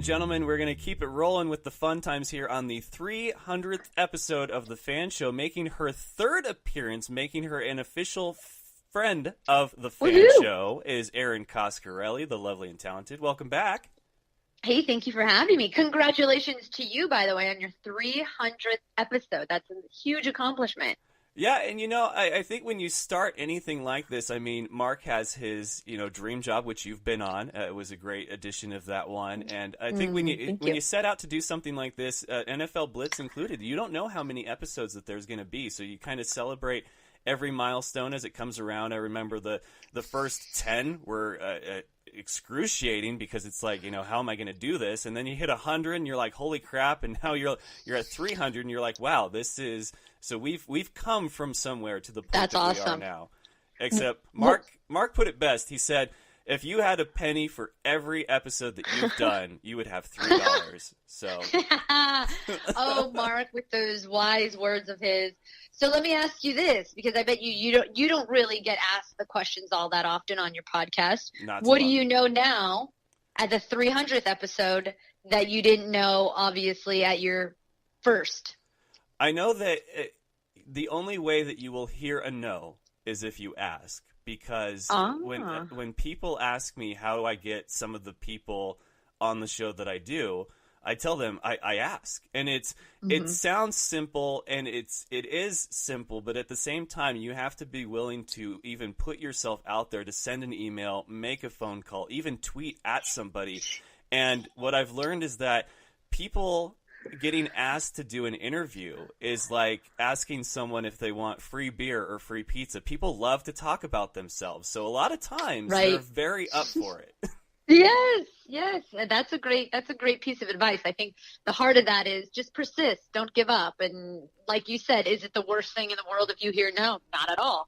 and gentlemen, we're going to keep it rolling with the fun times here on the 300th episode of the F.A.N. Show, making her third appearance, making her an official friend of the F.A.N. Show, is Erin Coscarelli, the lovely and talented. Welcome back. Hey, thank you for having me. Congratulations to you, by the way, on your 300th episode. That's a huge accomplishment. Yeah, and I think when you start anything like this, I mean, Mark has his, dream job, which you've been on. It was a great edition of that one. And I think when you set out to do something like this, NFL Blitz included, you don't know how many episodes that there's going to be. So you kind of celebrate every milestone as it comes around. I remember the first 10 were excruciating because it's like, how am I going to do this? And then you hit 100 and you're like, holy crap. And now you're at 300 and you're like, wow, this is... So we've come from somewhere to the point That's that awesome. We are now. Except Mark put it best. He said, if you had a penny for every episode that you've done, you would have $3. So. Oh, Mark, with those wise words of his. So let me ask you this, because I bet you don't really get asked the questions all that often on your podcast. What do you know now at the 300th episode that you didn't know, obviously, at your first? I know that the only way that you will hear a no is if you ask, because when people ask me how do I get some of the people on the show that I do, I tell them I ask, and it sounds simple, and it is simple, but at the same time you have to be willing to even put yourself out there, to send an email, make a phone call, even tweet at somebody. And what I've learned is that people getting asked to do an interview is like asking someone if they want free beer or free pizza. People love to talk about themselves, so a lot of times they're very up for it. Yes, that's a great piece of advice. I think the heart of that is just persist, don't give up. And like you said, is it the worst thing in the world if you hear no? Not at all.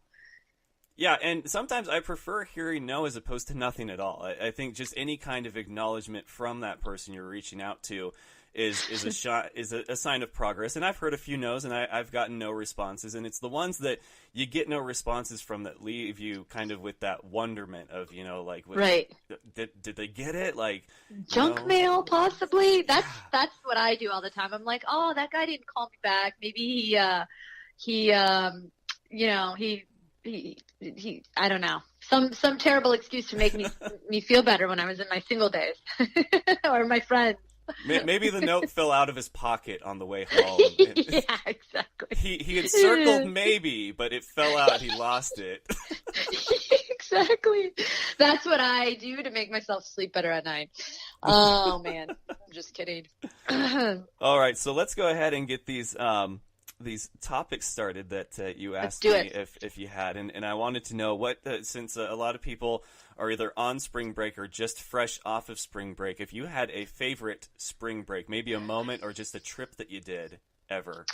Yeah, and sometimes I prefer hearing no as opposed to nothing at all. I think just any kind of acknowledgement from that person you're reaching out to is a sign of progress. And I've heard a few no's, and I've gotten no responses. And it's the ones that you get no responses from that leave you kind of with that wonderment of, did they get it? Like junk mail, possibly. That's what I do all the time. I'm like, oh, that guy didn't call me back. Maybe he I don't know, some terrible excuse to make me feel better when I was in my single days or my friends. Maybe the note fell out of his pocket on the way home. Yeah, exactly. He had circled maybe, but it fell out. He lost it. Exactly. That's what I do to make myself sleep better at night. Oh, man. I'm just kidding. All right, so let's go ahead and get these topics started that you asked me if you had. And I wanted to know what, since a lot of people are either on spring break or just fresh off of spring break, if you had a favorite spring break, maybe a moment or just a trip that you did ever.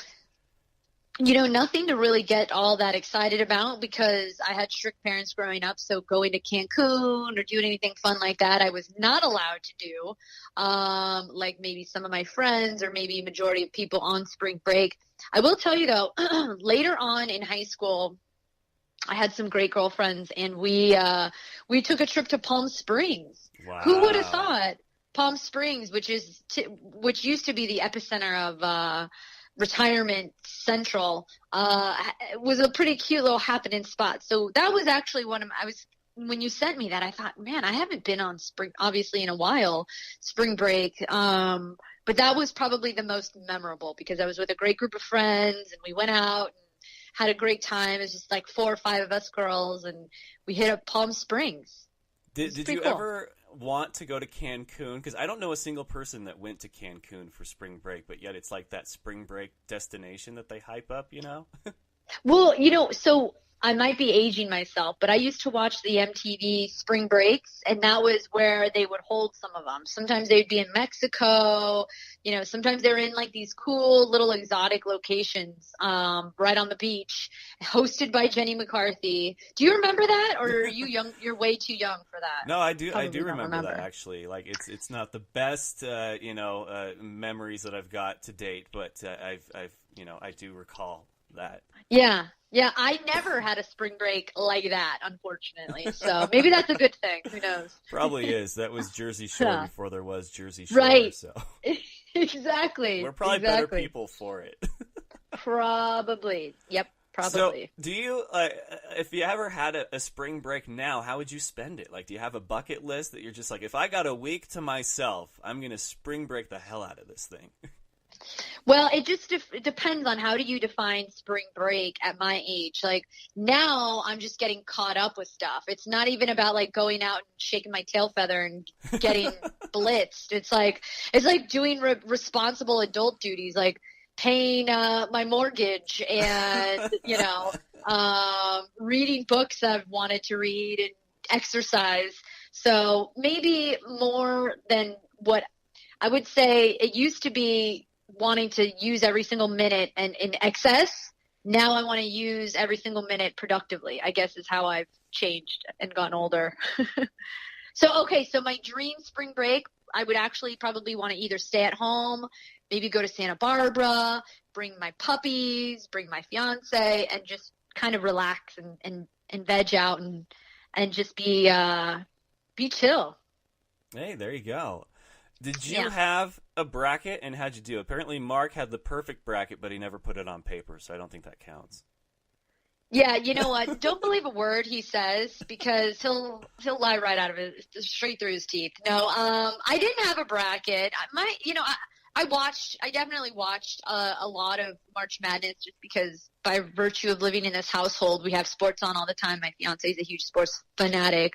Nothing to really get all that excited about because I had strict parents growing up. So going to Cancun or doing anything fun like that, I was not allowed to do. Like maybe some of my friends or maybe majority of people on spring break. I will tell you though, later on in high school, I had some great girlfriends and we took a trip to Palm Springs. Wow. Who would have thought Palm Springs, which used to be the epicenter of, Retirement Central, was a pretty cute little happening spot. So that was actually when you sent me that, I thought, man, I haven't been on spring, obviously in a while, spring break. But that was probably the most memorable because I was with a great group of friends and we went out and had a great time. It was just like 4 or 5 of us girls and we hit up Palm Springs. Did you ever want to go to Cancun? Because I don't know a single person that went to Cancun for spring break, but yet it's like that spring break destination that they hype up, Well, so I might be aging myself, but I used to watch the MTV Spring Breaks, and that was where they would hold some of them. Sometimes they'd be in Mexico, sometimes they're in like these cool little exotic locations right on the beach, hosted by Jenny McCarthy. Do you remember that, or are you young? You're way too young for that. No, I do. I do remember that actually. Like it's not the best, memories that I've got to date, but I do recall that. Yeah. Yeah, I never had a spring break like that, unfortunately. So maybe that's a good thing. Who knows? Probably is. That was Jersey Shore before there was Jersey Shore. Right. So Exactly. we're probably better people for it. Probably. Yep. Probably. So, do you, if you ever had a spring break now, how would you spend it? Like, do you have a bucket list that you're just like, if I got a week to myself, I'm going to spring break the hell out of this thing? Well, it just it depends on how do you define spring break at my age. Like now I'm just getting caught up with stuff. It's not even about like going out and shaking my tail feather and getting blitzed. It's like doing responsible adult duties, like paying my mortgage and, reading books I've wanted to read and exercise. So maybe more than what I would say it used to be, wanting to use every single minute and in excess. Now I want to use every single minute productively, I guess is how I've changed and gotten older. So my dream spring break, I would actually probably want to either stay at home, maybe go to Santa Barbara, bring my puppies, bring my fiance, and just kind of relax and veg out and just be chill. Hey, there you go. Did you have a bracket, and how'd you do? Apparently Mark had the perfect bracket, but he never put it on paper, so I don't think that counts. Yeah, you know what? Don't believe a word he says because he'll lie right out of it, straight through his teeth. No, I didn't have a bracket. I definitely watched a lot of March Madness just because by virtue of living in this household, we have sports on all the time. My fiance is a huge sports fanatic.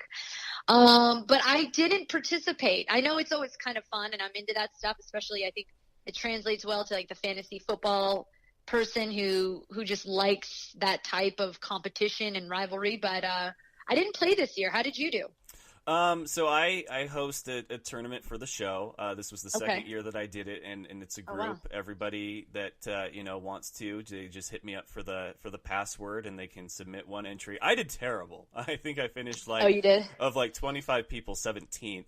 But I didn't participate. I know it's always kind of fun and I'm into that stuff, especially I think it translates well to like the fantasy football person who just likes that type of competition and rivalry. But, I didn't play this year. How did you do? So I hosted a tournament for the show. This was the second year that I did it, and it's a group. Oh, wow. Everybody that wants to, they just hit me up for the password, and they can submit one entry. I did terrible. I think I finished you did? Of 25 people, 17th,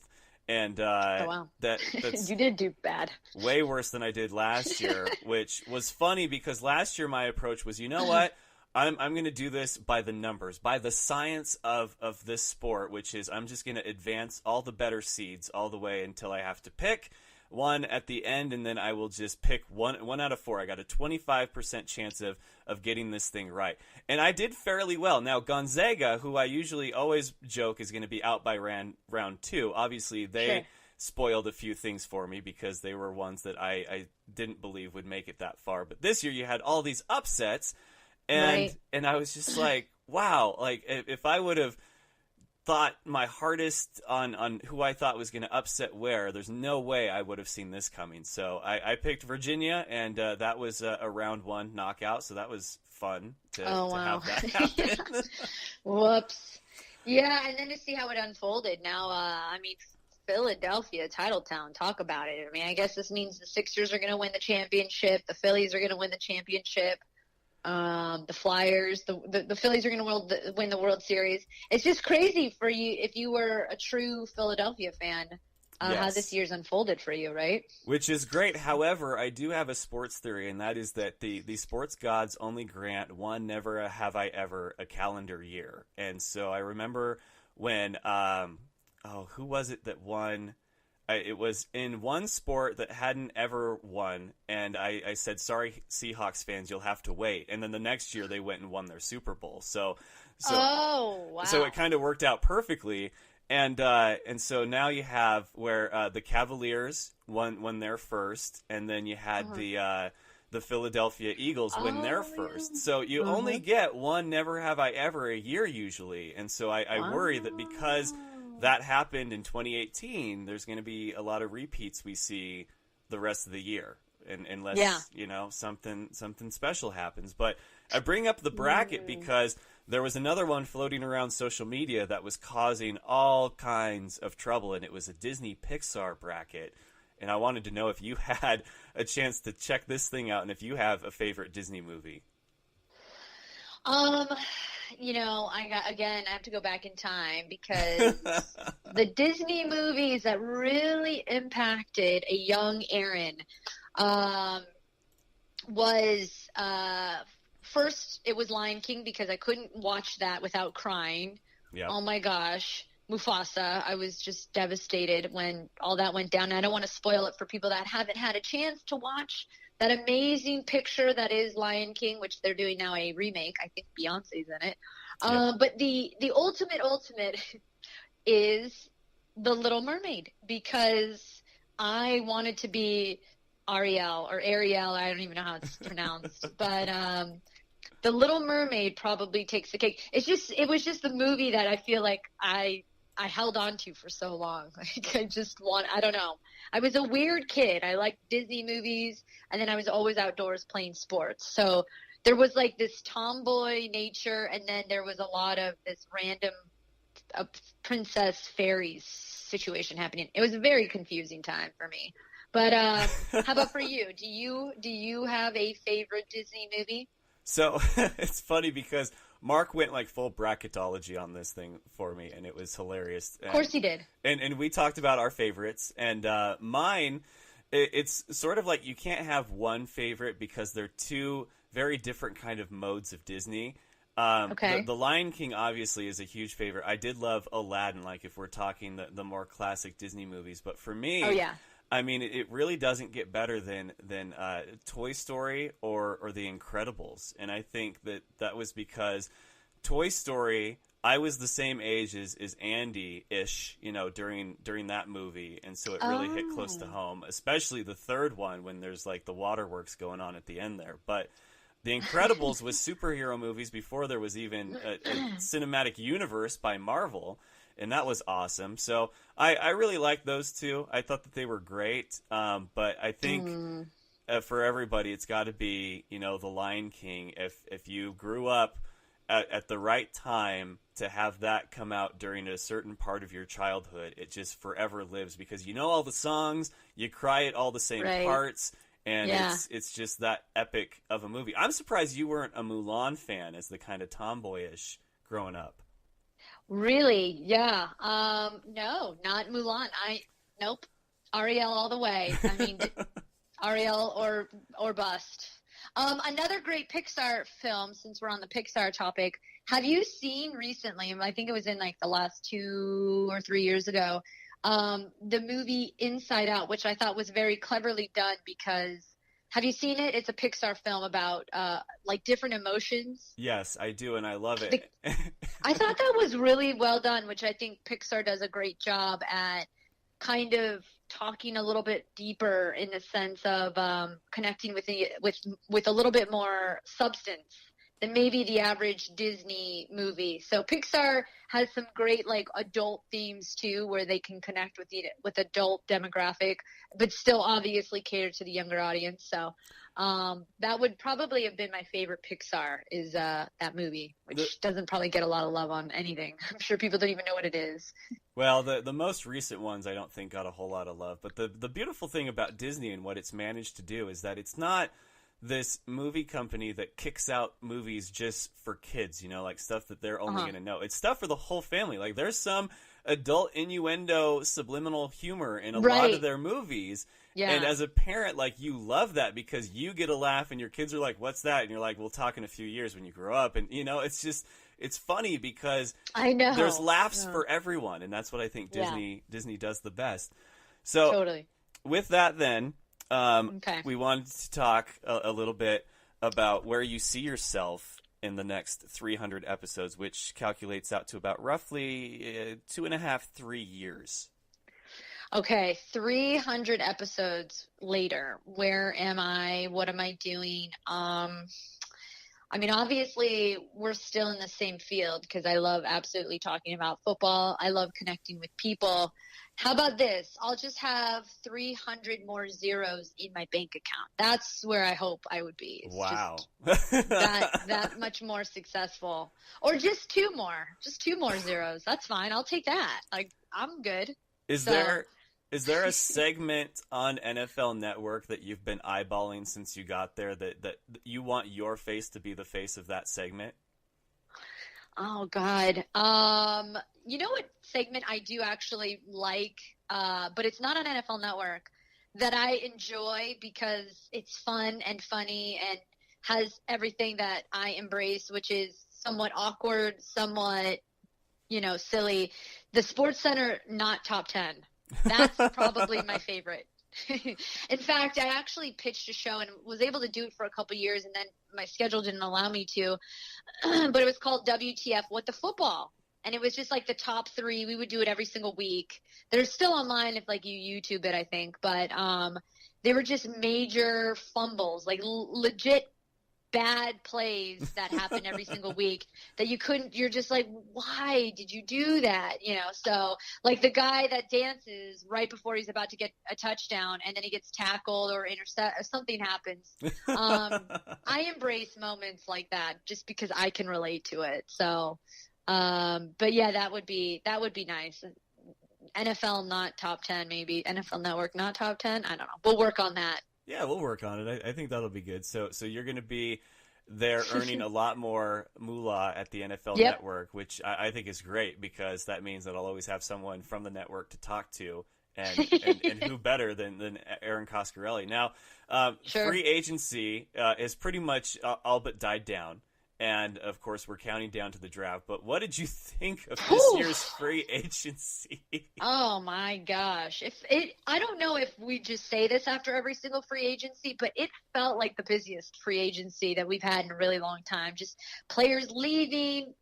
and wow. that's you did do bad. Way worse than I did last year, which was funny because last year my approach was, you know what? I'm going to do this by the numbers, by the science of this sport, which is I'm just going to advance all the better seeds all the way until I have to pick one at the end, and then I will just pick one out of 4. I got a 25% chance of getting this thing right. And I did fairly well. Now, Gonzaga, who I usually always joke is going to be out by round 2, obviously they spoiled a few things for me because they were ones that I didn't believe would make it that far. But this year you had all these upsets. And I was just like, wow, like if I would have thought my hardest on who I thought was going to upset where, there's no way I would have seen this coming. So I picked Virginia, and that was a round 1 knockout. So that was fun to have that happen. Whoops. Yeah, and then to see how it unfolded. Now, Philadelphia, Titletown, talk about it. I mean, I guess this means the Sixers are going to win the championship. The Phillies are going to win the championship. The Flyers, the Phillies are going to win the World Series. It's just crazy for you if you were a true Philadelphia fan, how this year's unfolded for you, right? Which is great. However, I do have a sports theory, and that is that the sports gods only grant one never have I ever a calendar year. And so I remember when, who was it that won? It was in one sport that hadn't ever won, and I said, sorry, Seahawks fans, you'll have to wait. And then the next year they went and won their Super Bowl. So it kind of worked out perfectly. And so now you have where the Cavaliers won their first, and then you had the Philadelphia Eagles win their first. So you only get one never have I ever a year usually. And so I worry that because that happened in 2018, there's going to be a lot of repeats we see the rest of the year, unless something special happens. But I bring up the bracket because there was another one floating around social media that was causing all kinds of trouble, and it was a Disney Pixar bracket. And I wanted to know if you had a chance to check this thing out and if you have a favorite Disney movie. I have to go back in time because the Disney movies that really impacted a young Erin was first it was Lion King because I couldn't watch that without crying. Yep. Oh my gosh. Mufasa. I was just devastated when all that went down. And I don't want to spoil it for people that haven't had a chance to watch that amazing picture that is Lion King, which they're doing now a remake. I think Beyonce's in it. But the ultimate is The Little Mermaid, because I wanted to be Ariel or Ariel. I don't even know how it's pronounced, but The Little Mermaid probably takes the cake. It was just the movie that I feel like I held on to for so long. Like I don't know. I was a weird kid. I liked Disney movies, and then I was always outdoors playing sports. So there was like this tomboy nature, and then there was a lot of this random princess fairies situation happening. It was a very confusing time for me. But how about for you? Do you have a favorite Disney movie? So it's funny because Mark went like full bracketology on this thing for me, and it was hilarious. Of course he did. And we talked about our favorites, and mine, it's sort of like you can't have one favorite because they're two very different kind of modes of Disney. Okay. The Lion King obviously is a huge favorite. I did love Aladdin, like if we're talking the more classic Disney movies. But for me, oh yeah, I mean, it really doesn't get better than Toy Story or The Incredibles. And I think that was because Toy Story, I was the same age as Andy-ish, during that movie. And so it really hit close to home, especially the third one when there's like the waterworks going on at the end there. But The Incredibles was superhero movies before there was even a cinematic universe by Marvel. And that was awesome. So I really liked those two. I thought that they were great. But I think for everybody, it's got to be, The Lion King. If you grew up at the right time to have that come out during a certain part of your childhood, it just forever lives because you know all the songs, you cry at all the same parts, and it's just that epic of a movie. I'm surprised you weren't a Mulan fan as the kind of tomboyish growing up. Really? Yeah. No, not Mulan. Nope. Ariel all the way. I mean, Ariel or bust. Another great Pixar film, since we're on the Pixar topic, have you seen recently, I think it was in like the last 2 or 3 years ago, the movie Inside Out, which I thought was very cleverly done because have you seen it? It's a Pixar film about like different emotions. Yes, I do, and I love it. I thought that was really well done, which I think Pixar does a great job at kind of talking a little bit deeper in the sense of connecting with a little bit more substance than maybe the average Disney movie. So Pixar has some great like adult themes too, where they can connect with adult demographic, but still obviously cater to the younger audience. So that would probably have been my favorite Pixar is that movie, which doesn't probably get a lot of love on anything. I'm sure people don't even know what it is. Well, the most recent ones I don't think got a whole lot of love. But the beautiful thing about Disney and what it's managed to do is that it's not this movie company that kicks out movies just for kids, like stuff that they're only going to know. It's stuff for the whole family. Like there's some adult innuendo, subliminal humor in a lot of their movies. Yeah. And as a parent, like you love that because you get a laugh and your kids are like, what's that? And you're like, we'll talk in a few years when you grow up. And, it's funny because I know there's laughs for everyone. And that's what I think Disney does the best. So totally. With that then, we wanted to talk a little bit about where you see yourself in the next 300 episodes, which calculates out to about roughly 2.5, 3 years. Okay, 300 episodes later, where am I? What am I doing? I mean, obviously, we're still in the same field because I love absolutely talking about football. I love connecting with people. How about this? I'll just have 300 more zeros in my bank account. That's where I hope I would be. It's wow. that much more successful. Or just two more zeros. That's fine. I'll take that. Like, I'm good. Is there a segment on NFL Network that you've been eyeballing since you got there that you want your face to be the face of that segment? Oh, God. You know what segment I do actually like, but it's not on NFL Network, that I enjoy because it's fun and funny and has everything that I embrace, which is somewhat awkward, somewhat, silly. The Sports Center, not top 10. That's probably my favorite. In fact, I actually pitched a show and was able to do it for a couple years, and then my schedule didn't allow me to. But it was called WTF What the Football. And it was just like the top 3. We would do it every single week. They're still online if you YouTube it, I think. But they were just major fumbles, legit bad plays that happen every single week that you're just like, why did you do that? So like the guy that dances right before he's about to get a touchdown and then he gets tackled or intercept or something happens. I embrace moments like that just because I can relate to it. So, but yeah, that would be nice. NFL not top 10, maybe NFL Network not top 10. I don't know. We'll work on that. Yeah, we'll work on it. I think that'll be good. So you're going to be there earning a lot more moolah at the NFL Network, which I think is great because that means that I'll always have someone from the network to talk to, and who better than Erin Coscarelli. Now, Sure. Free agency is pretty much all but died down. And, of course, we're counting down to the draft. But what did you think of this year's free agency? Oh, my gosh. I don't know if we just say this after every single free agency, but it felt like the busiest free agency that we've had in a really long time. Just players leaving,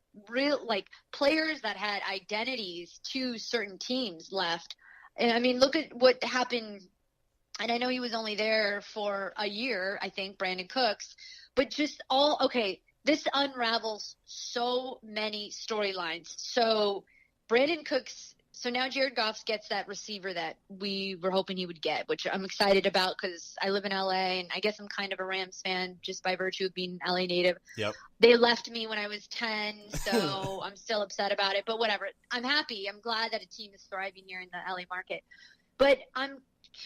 players that had identities to certain teams left. And, I mean, look at what happened. And I know he was only there for a year, I think, Brandon Cooks. But just this unravels so many storylines. So Brandon Cooks, so now Jared Goff gets that receiver that we were hoping he would get, which I'm excited about because I live in LA and I guess I'm kind of a Rams fan just by virtue of being an LA native. Yep. They left me when I was 10, so I'm still upset about it, but whatever. I'm happy. I'm glad that a team is thriving here in the LA market. But I'm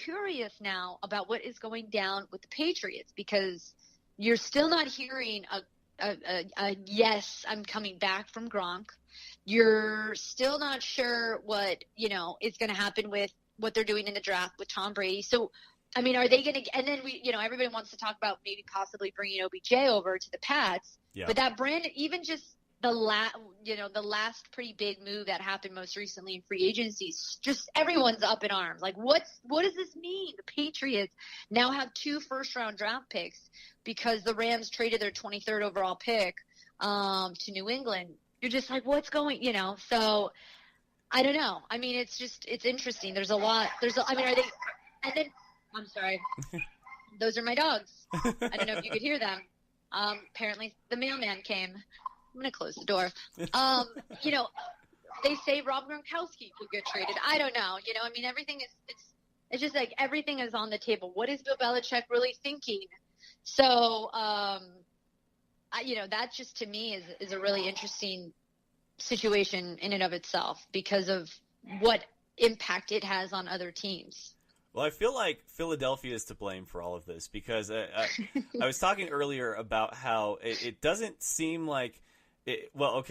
curious now about what is going down with the Patriots because you're still not hearing a yes, I'm coming back from Gronk. You're still not sure what, is going to happen with what they're doing in the draft with Tom Brady. So, I mean, are they going to – and then everybody wants to talk about maybe possibly bringing OBJ over to the Pats. Yeah. But that Brandon – even just the last pretty big move that happened most recently in free agency, just everyone's up in arms. Like, what does this mean? The Patriots now have 2 first-round draft picks because the Rams traded their 23rd overall pick to New England. You're just like, what's going, So I don't know. I mean, it's interesting. There's a lot. I mean, are they? And then I'm sorry. Those are my dogs. I don't know if you could hear them. Apparently the mailman came. I'm going to close the door. They say Rob Gronkowski could get traded. I don't know. I mean, everything it's just like everything is on the table. What is Bill Belichick really thinking? So, that just to me is a really interesting situation in and of itself because of what impact it has on other teams. Well, I feel like Philadelphia is to blame for all of this because I was talking earlier about how it doesn't seem like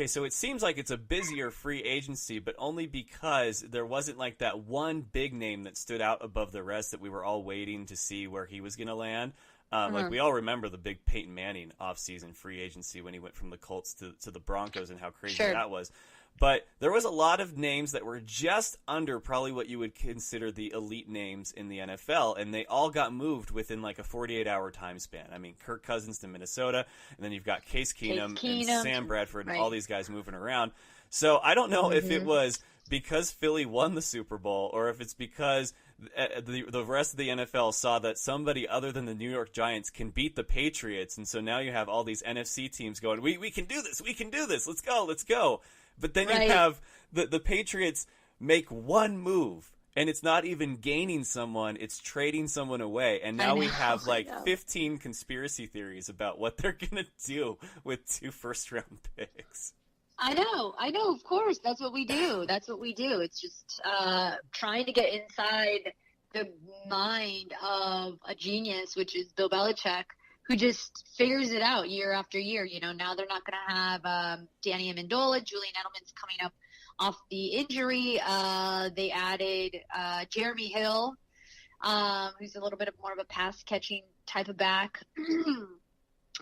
so it seems like it's a busier free agency, but only because there wasn't like that one big name that stood out above the rest that we were all waiting to see where he was going to land. Like we all remember the big Peyton Manning offseason free agency when he went from the Colts to the Broncos and how crazy that was. But there was a lot of names that were just under probably what you would consider the elite names in the NFL, and they all got moved within like a 48-hour time span. I mean, Kirk Cousins to Minnesota, and then you've got Case Keenum and Sam Bradford and all these guys moving around. So I don't know if it was because Philly won the Super Bowl or if it's because the rest of the NFL saw that somebody other than the New York Giants can beat the Patriots, and so now you have all these NFC teams going, we can do this, let's go. But then you have the Patriots make one move, and it's not even gaining someone, it's trading someone away. And now we have 15 conspiracy theories about what they're going to do with 2 first-round picks. I know, of course. That's what we do. It's just trying to get inside the mind of a genius, which is Bill Belichick, who just figures it out year after year. Now they're not going to have Danny Amendola. Julian Edelman's coming up off the injury. They added Jeremy Hill, who's a little bit more of a pass-catching type of back.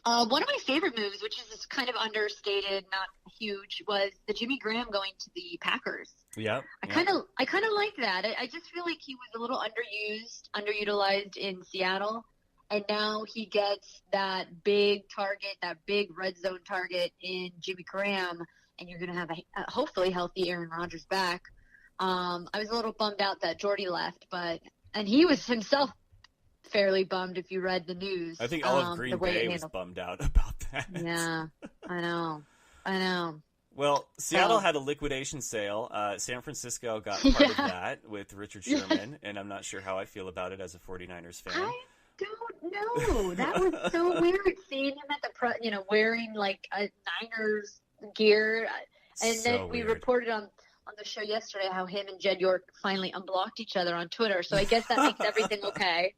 One of my favorite moves, which is kind of understated, not huge, was the Jimmy Graham going to the Packers. Yeah. I kind of like that. I just feel like he was a little underutilized in Seattle, and now he gets that big target, that big red zone target in Jimmy Graham, and you're going to have a hopefully healthy Aaron Rodgers back. I was a little bummed out that Jordy left, and he was himself fairly bummed if you read the news. I think all of Green Bay was bummed out about that. Yeah, I know. Well, Seattle had a liquidation sale. San Francisco got part of that with Richard Sherman, and I'm not sure how I feel about it as a 49ers fan. I don't know. That was so weird seeing him at the wearing like a Niners gear, and So then we weird. reported on the show yesterday how him and Jed York finally unblocked each other on Twitter. So I guess that makes everything okay.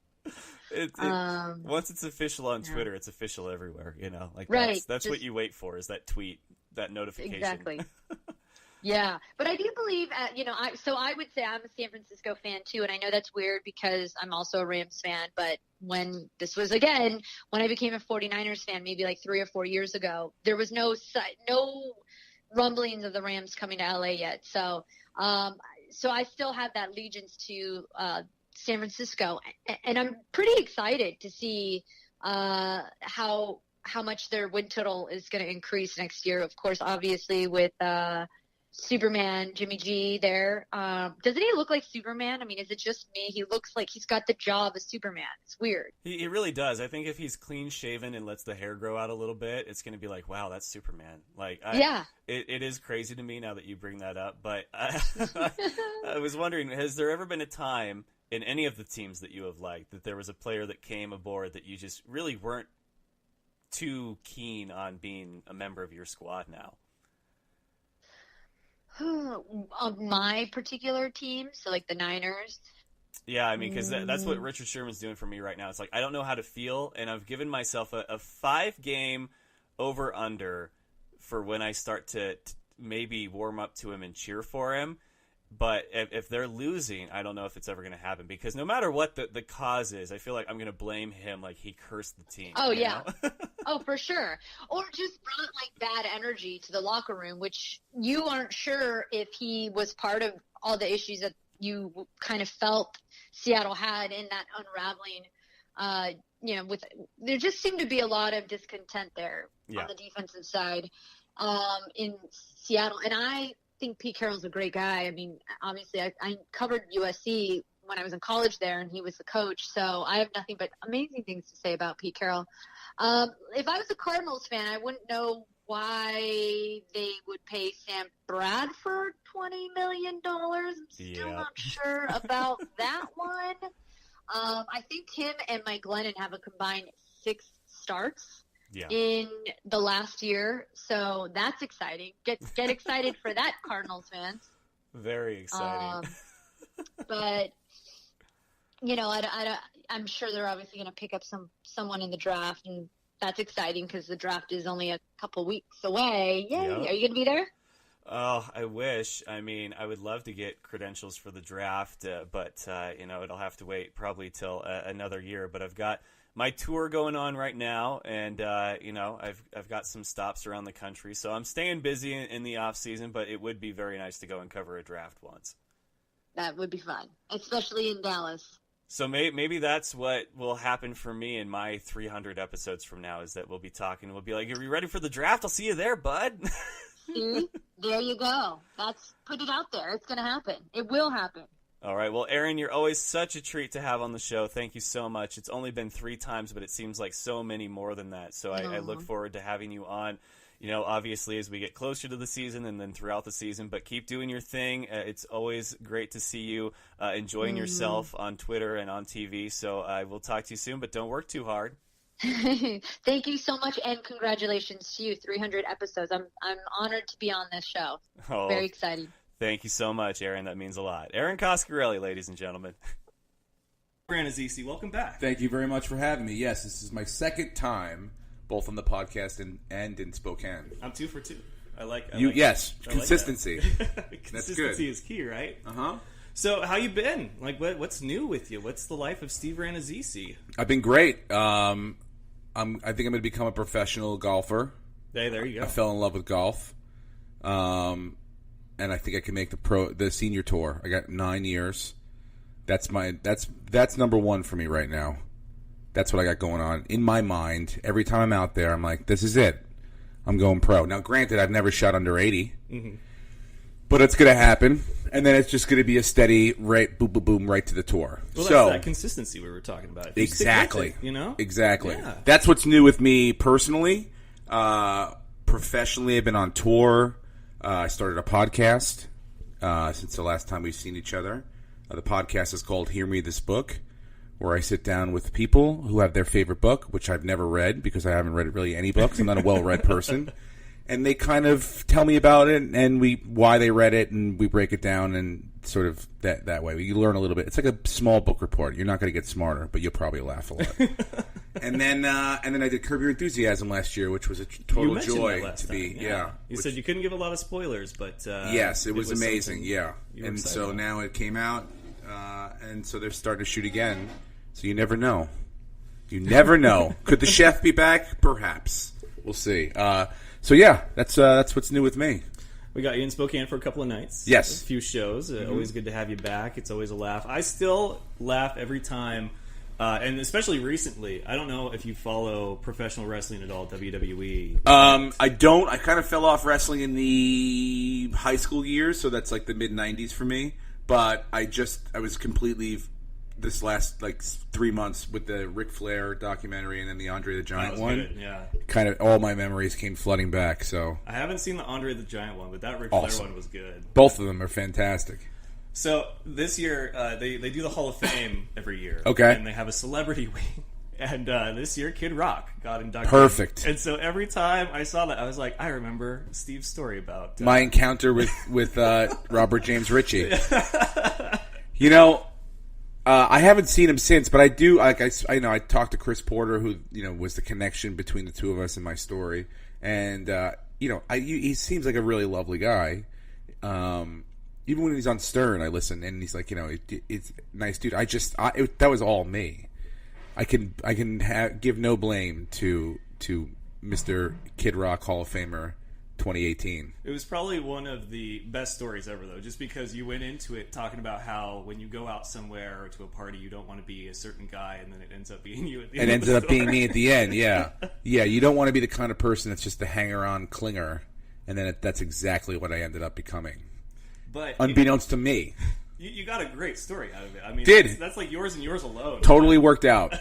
Once it's official on Twitter, it's official everywhere. Like right. That's what you wait for, is that tweet, that notification. Exactly. Yeah, but I do believe, I would say I'm a San Francisco fan too, and I know that's weird because I'm also a Rams fan, but when I became a 49ers fan, maybe like 3 or 4 years ago, there was no rumblings of the Rams coming to LA yet. So I still have that allegiance to San Francisco, and I'm pretty excited to see how much their win total is going to increase next year. Of course, obviously with Superman, Jimmy G there. Doesn't he look like Superman? I mean, is it just me? He looks like he's got the jaw of a Superman. It's weird. He really does. I think if he's clean shaven and lets the hair grow out a little bit, it's going to be like, wow, that's Superman. It is crazy to me now that you bring that up. But I was wondering, has there ever been a time in any of the teams that you have liked that there was a player that came aboard that you just really weren't too keen on being a member of your squad now? Of my particular team, so like the Niners. Yeah, I mean, because that's what Richard Sherman's doing for me right now. It's like I don't know how to feel, and I've given myself a 5-game over-under for when I start to maybe warm up to him and cheer for him. But if they're losing, I don't know if it's ever going to happen, because no matter what the cause is, I feel like I'm going to blame him like he cursed the team. Oh, yeah. Oh, for sure. Or just brought like bad energy to the locker room, which you aren't sure if he was part of all the issues that you kind of felt Seattle had in that unraveling. There just seemed to be a lot of discontent there on the defensive side in Seattle. And I think Pete Carroll's a great guy. I mean, obviously, I covered USC when I was in college there, and he was the coach. So I have nothing but amazing things to say about Pete Carroll. If I was a Cardinals fan, I wouldn't know why they would pay Sam Bradford $20 million. I'm still not sure about that one. I think him and Mike Glennon have a combined 6 starts in the last year, so that's exciting. Get excited for that, Cardinals fans. Very exciting. But I'm sure they're obviously going to pick up someone in the draft, and that's exciting because the draft is only a couple weeks away. Yay! Yep. Are you going to be there? Oh, I wish. I mean, I would love to get credentials for the draft, but it'll have to wait probably till another year. But I've got my tour going on right now, and I've got some stops around the country, so I'm staying busy in the off season. But it would be very nice to go and cover a draft once. That would be fun, especially in Dallas. So maybe that's what will happen for me in my 300 episodes from now, is that we'll be talking. We'll be like, "Are you ready for the draft? I'll see you there, bud." See? There you go. Put it out there. It's going to happen. It will happen. All right. Well, Erin, you're always such a treat to have on the show. Thank you so much. It's only been 3 times, but it seems like so many more than that. So I look forward to having you on, obviously as we get closer to the season and then throughout the season. But keep doing your thing. It's always great to see you enjoying yourself on Twitter and on TV. So I will talk to you soon, but don't work too hard. Thank you so much, and congratulations to you. 300 episodes. I'm honored to be on this show. Oh, very exciting. Thank you so much, Erin. That means a lot. Erin Coscarelli, ladies and gentlemen. Rannazzisi, welcome back. Thank you very much for having me. Yes, this is my second time, both on the podcast and in Spokane. I'm 2 for 2. Yes, consistency. Consistency is key, right? Uh-huh. So, how you been? Like, what's new with you? What's the life of Steve Rannazzisi? I've been great. I think I'm going to become a professional golfer. Hey, there you go. I fell in love with golf. And I think I can make the senior tour. I got 9 years. That's number one for me right now. That's what I got going on in my mind. Every time I'm out there, I'm like, this is it. I'm going pro. Now, granted, I've never shot under 80, but it's going to happen. And then it's just going to be a steady right, boom, boom, boom, right to the tour. Well, that's that consistency we were talking about. Exactly. Exactly. Yeah. That's what's new with me personally. Professionally, I've been on tour. I started a podcast since the last time we've seen each other. The podcast is called Hear Me This Book, where I sit down with people who have their favorite book, which I've never read because I haven't read really any books. I'm not a well-read person. And they kind of tell me about it and why they read it, and we break it down and sort of that way. You learn a little bit. It's like a small book report. You're not going to get smarter, but you'll probably laugh a lot. and then I did Curb Your Enthusiasm last year, which was a total joy to be. Yeah. You said you couldn't give a lot of spoilers, but yes, it was amazing. Yeah, and so now it came out, and so they're starting to shoot again. So you never know. You never know. Could the chef be back? Perhaps. We'll see. So yeah, that's what's new with me. We got you in Spokane for a couple of nights. Yes. A few shows. Always good to have you back. It's always a laugh. I still laugh every time, and especially recently. I don't know if you follow professional wrestling at all, WWE. I don't. I kind of fell off wrestling in the high school years, so that's like the mid-'90s for me. But I was completely... this last 3 months with the Ric Flair documentary and then the Andre the Giant one. Good, yeah. Kind of all my memories came flooding back. So I haven't seen the Andre the Giant one, but that Ric Flair one was good. Both of them are fantastic. So this year they do the Hall of Fame every year. Okay. And they have a celebrity wing. And this year Kid Rock got inducted. Perfect. And so every time I saw that, I was like, I remember Steve's story about my encounter with Robert James Ritchie. You know. I haven't seen him since, but I do. I talked to Chris Porter, who was the connection between the two of us in my story, and he seems like a really lovely guy. Even when he's on Stern, I listen, and he's like, it's nice dude. That was all me. I can give no blame to Mr. Kid Rock Hall of Famer 2018. It was probably one of the best stories ever, though, just because you went into it talking about how when you go out somewhere or to a party, you don't want to be a certain guy, and then it ends up being you at the end. It ended up being me at the end, yeah. Yeah, you don't want to be the kind of person that's just a hanger-on clinger, and then that's exactly what I ended up becoming. But unbeknownst to me. You got a great story out of it. I mean, that's like yours and yours alone. Totally worked out.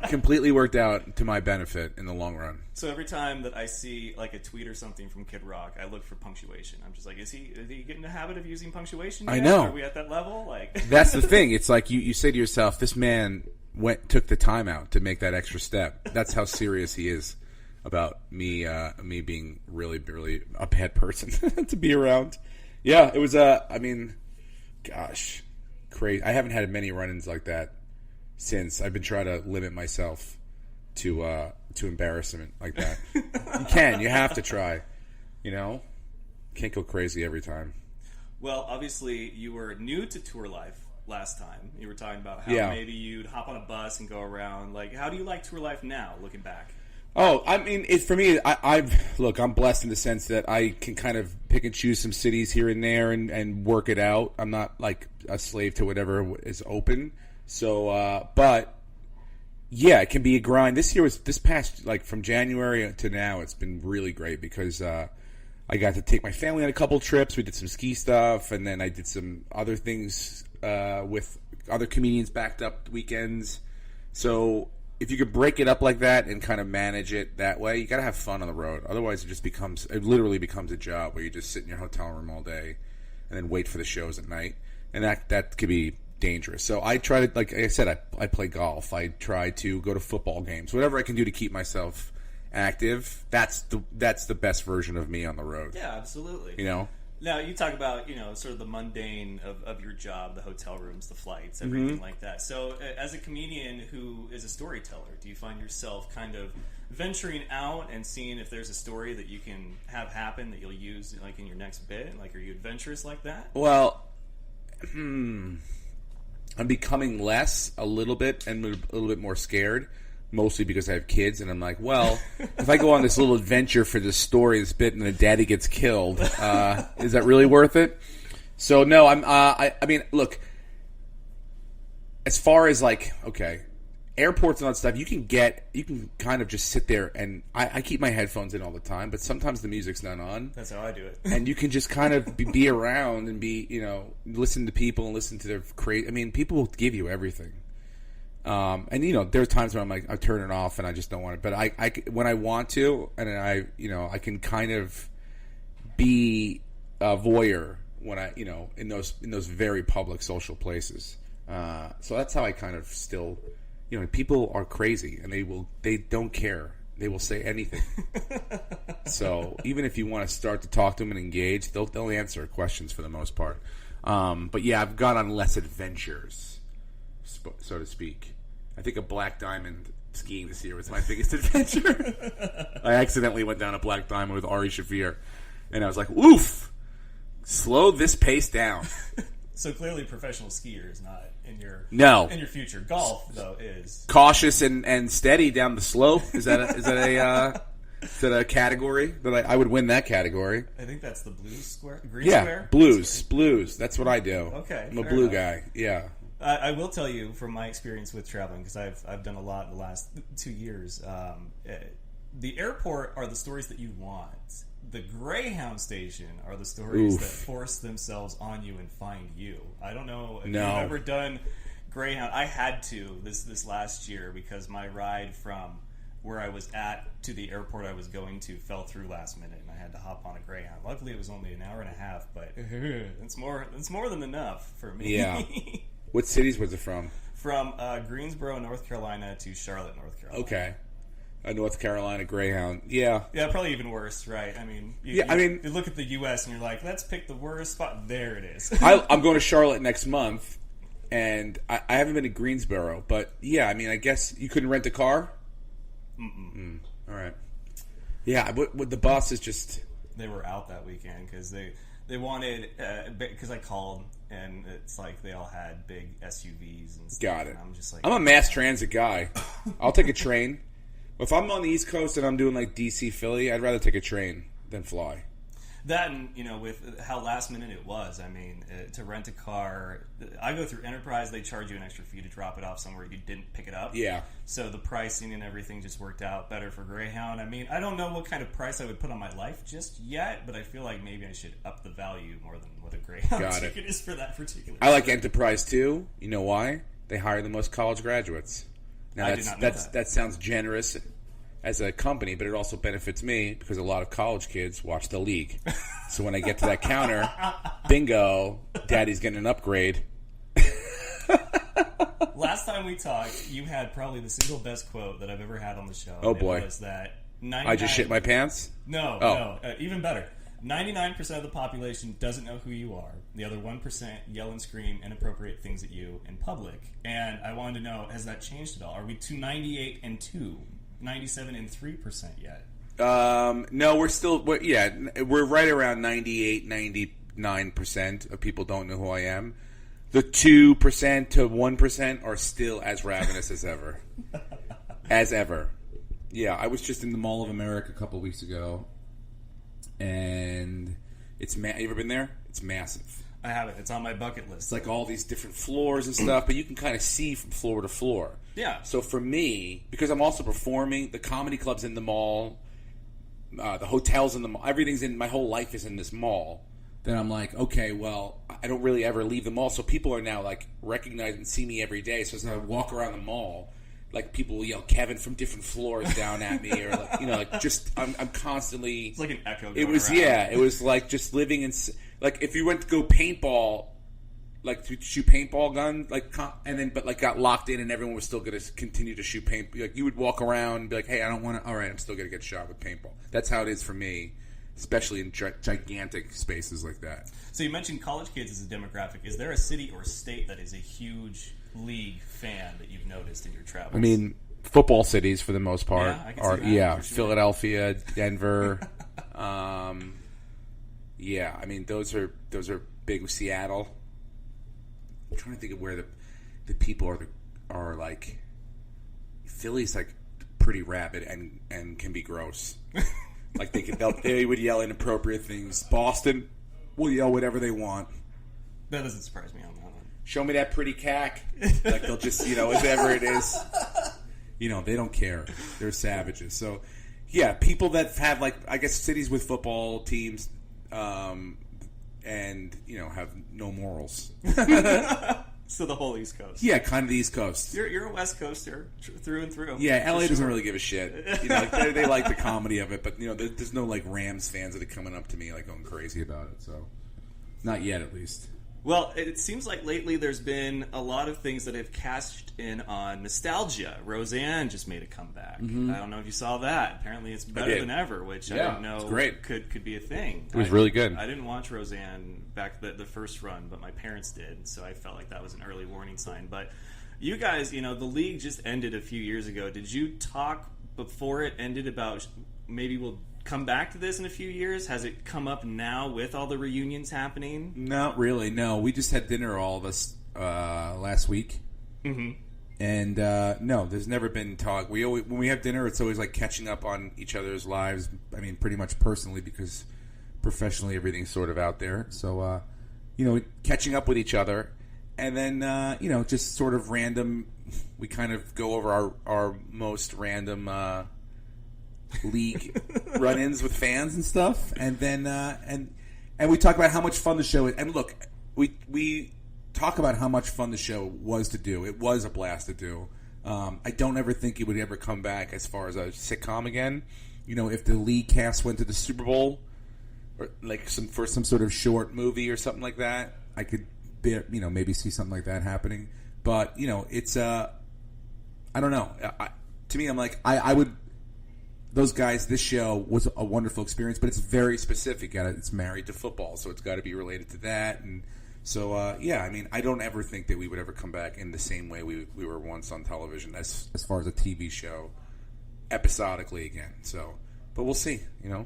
Completely worked out to my benefit in the long run. So every time that I see like a tweet or something from Kid Rock, I look for punctuation. I'm just like, is he getting the habit of using punctuation yet? I know. Are we at that level? Like that's the thing. It's like you say to yourself, this man took the time out to make that extra step. That's how serious he is about me being really, really a bad person to be around. Yeah, it was gosh, crazy. I haven't had many run-ins like that since. I've been trying to limit myself to embarrassment like that. You have to try. Can't go crazy every time. Well, obviously, you were new to tour life last time. You were talking about how maybe you'd hop on a bus and go around. Like, how do you like tour life now, looking back? Oh, I mean, for me, I'm blessed in the sense that I can kind of pick and choose some cities here and there and work it out. I'm not like a slave to whatever is open. So, but yeah, it can be a grind. This past, like from January to now, it's been really great because I got to take my family on a couple trips. We did some ski stuff, and then I did some other things with other comedians backed up weekends. So if you could break it up like that and kind of manage it that way, you got to have fun on the road. Otherwise, it literally becomes a job where you just sit in your hotel room all day and then wait for the shows at night. And that could be dangerous. So I try to, like I said, I play golf. I try to go to football games. Whatever I can do to keep myself active, that's the best version of me on the road. Yeah, absolutely. Now, you talk about, sort of the mundane of your job, the hotel rooms, the flights, everything like that. So as a comedian who is a storyteller, do you find yourself kind of venturing out and seeing if there's a story that you can have happen that you'll use like in your next bit? Like, are you adventurous like that? Well, I'm becoming less a little bit and a little bit more scared. mostly because I have kids, and I'm like, well, if I go on this little adventure for this story, this bit, and then daddy gets killed, is that really worth it? So no, I mean, look, as far as like, okay, airports and all that stuff, you can kind of just sit there, and I keep my headphones in all the time, but sometimes the music's not on. That's how I do it. And you can just kind of be around and be, listen to people and listen to their I mean, people will give you everything. And there's times where I'm like, I turn it off and I just don't want it. But I when I want to, and I can kind of be a voyeur when I, in those very public social places. So that's how I kind of still, people are crazy and they don't care. They will say anything. So even if you want to start to talk to them and engage, they'll answer questions for the most part. But yeah, I've gone on less adventures, so to speak. I think a Black Diamond skiing this year was my biggest adventure. I accidentally went down a Black Diamond with Ari Shaffir, and I was like, oof, slow this pace down. So clearly professional skier is not in your future. Golf, though, is. Cautious and steady down the slope. Is that a category that I would win that category? I think that's the green square. Blues. That's what I do. Okay, I'm a blue guy. Yeah. I will tell you from my experience with traveling, because I've done a lot in the last 2 years. The airport are the stories that you want. The Greyhound station are the stories that force themselves on you and find you. I don't know if you've ever done Greyhound. I had to this last year because my ride from where I was at to the airport I was going to fell through last minute, and I had to hop on a Greyhound. Luckily, it was only an hour and a half, but it's more than enough for me. Yeah. What cities was it from? From Greensboro, North Carolina, to Charlotte, North Carolina. Okay. A North Carolina Greyhound. Yeah. Yeah, probably even worse, right? I mean, you look at the U.S. and you're like, let's pick the worst spot. There it is. I'm going to Charlotte next month, and I haven't been to Greensboro, but yeah, I mean, I guess you couldn't rent a car? All right. Yeah, what the bus is just... They were out that weekend because they wanted... because I called, and it's like they all had big SUVs and stuff. Got it. And I'm just like... I'm a mass transit guy. I'll take a train. If I'm on the East Coast and I'm doing like DC, Philly, I'd rather take a train than fly. That, and with how last minute it was, I mean, to rent a car, I go through Enterprise, they charge you an extra fee to drop it off somewhere you didn't pick it up. Yeah. So the pricing and everything just worked out better for Greyhound. I mean, I don't know what kind of price I would put on my life just yet, but I feel like maybe I should up the value more than what a Greyhound ticket is for that particular I like Enterprise too. You know why? They hire the most college graduates. Now, I did not know that sounds generous as a company, but it also benefits me because a lot of college kids watch the league. So when I get to that counter, bingo, daddy's getting an upgrade. Last time we talked, you had probably the single best quote that I've ever had on the show. Oh, boy. It was that I just shit my pants? No, even better. 99% of the population doesn't know who you are. The other 1% yell and scream inappropriate things at you in public. And I wanted to know, has that changed at all? Are we to 98 and 2, 97 and 3% yet? No, we're right around 98, 99% of people don't know who I am. The 2% to 1% are still as ravenous as ever. As ever. Yeah, I was just in the Mall of America a couple of weeks ago, and it's you ever been there? It's massive. I haven't. It's on my bucket list. It's like all these different floors and stuff, but you can kind of see from floor to floor. Yeah. So for me, because I'm also performing, the comedy club's in the mall, the hotel's in the mall, everything's in, my whole life is in this mall, then I'm like, okay, well, I don't really ever leave the mall, so people are now like recognize and see me every day. So as I walk around the mall, like people will yell Kevin from different floors down at me, or like, just I'm constantly. It's like an echo. It was around. It was like just living in, like if you went to go paintball, like to shoot paintball guns, like and then but like got locked in, and everyone was still going to continue to shoot paint. Like you would walk around and be like, hey, I don't want to. All right, I'm still going to get shot with paintball. That's how it is for me, especially in gigantic spaces like that. So you mentioned college kids as a demographic. Is there a city or state that is a huge league fan that you've noticed in your travels? I mean, football cities for the most part are sure. Philadelphia, Denver. Yeah, I mean those are big. Seattle. I'm trying to think of where the people are like. Philly's like pretty rabid and can be gross. Like they would yell inappropriate things. Boston will yell whatever they want. That doesn't surprise me on that one. Show me that pretty cack. Like they'll just, whatever it is. They don't care. They're savages. So, yeah, people that have, like, I guess cities with football teams and, have no morals. So the whole East Coast. Yeah, kind of the East Coast. You're a West Coaster through and through. Yeah, LA doesn't really give a shit. They like the comedy of it, but there's no like Rams fans that are coming up to me like going crazy about it. So, not yet, at least. Well, it seems like lately there's been a lot of things that have cashed in on nostalgia. Roseanne just made a comeback. Mm-hmm. I don't know if you saw that. Apparently it's better than ever, which I didn't know could be a thing. It was really good. I didn't watch Roseanne back the first run, but my parents did, so I felt like that was an early warning sign. But you guys, the league just ended a few years ago. Did you talk before it ended about maybe we'll come back to this in a few years? Has it come up now with all the reunions happening? Not really, no. We just had dinner, all of us, last week. Mm-hmm. And, no, there's never been talk. When we have dinner, it's always like catching up on each other's lives. I mean, pretty much personally, because professionally everything's sort of out there. So, catching up with each other. And then, just sort of random, we kind of go over our most random league run-ins with fans and stuff, and then and we talk about how much fun the show is. And look, we talk about how much fun the show was to do. It was a blast to do. I don't ever think it would ever come back as far as a sitcom again. If the league cast went to the Super Bowl, or like for some sort of short movie or something like that, I could maybe see something like that happening. But it's I don't know. To me, I'm like I would. Those guys, this show was a wonderful experience, but it's very specific. It's married to football, so it's got to be related to that. And so, I don't ever think that we would ever come back in the same way we were once on television as far as a TV show, episodically again. So, but we'll see, Yeah,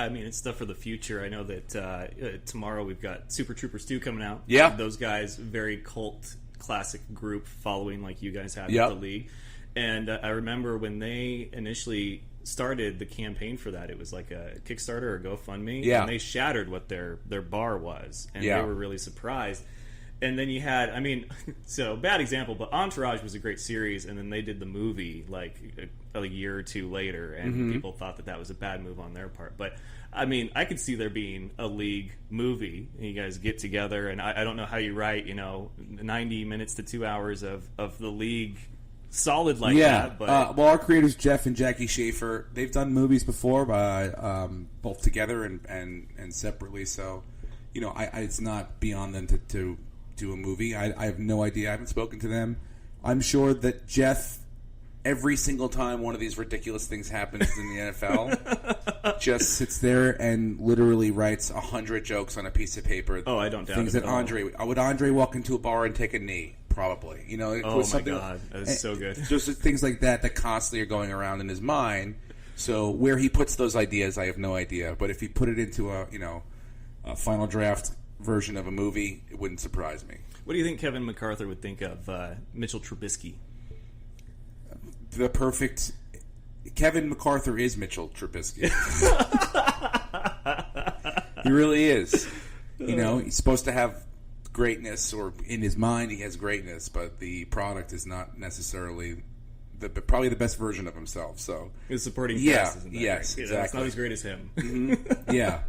it's stuff for the future. I know that tomorrow we've got Super Troopers 2 coming out. Yeah. Those guys, very cult, classic group following like you guys had yep. with the league. And I remember when they initially started the campaign for that, it was like a Kickstarter or GoFundMe, and they shattered what their bar was, and they were really surprised. And then you had, so bad example, but Entourage was a great series, and then they did the movie like a year or two later, and people thought that was a bad move on their part. But I could see there being a league movie, and you guys get together, and I don't know how you write 90 minutes to 2 hours of the league solid like that. But well, our creators Jeff and Jackie Schaefer, they've done movies before, both together and separately. So, it's not beyond them to do a movie. I have no idea. I haven't spoken to them. I'm sure that Jeff, every single time one of these ridiculous things happens in the NFL, just sits there and literally writes 100 jokes on a piece of paper. Oh, I don't doubt things it. Would Andre walk into a bar and take a knee? Probably. Oh my God, that is so good. Just things like that constantly are going around in his mind. So where he puts those ideas, I have no idea. But if he put it into a final draft version of a movie, it wouldn't surprise me. What do you think Kevin McArthur would think of Mitchell Trubisky? The perfect. Kevin McArthur is Mitchell Trubisky. He really is. He's supposed to have greatness, or in his mind he has greatness, but the product is not necessarily probably the best version of himself. So his supporting cast isn't that yes, great. exactly. It's not as great as him. Mm-hmm. Yeah,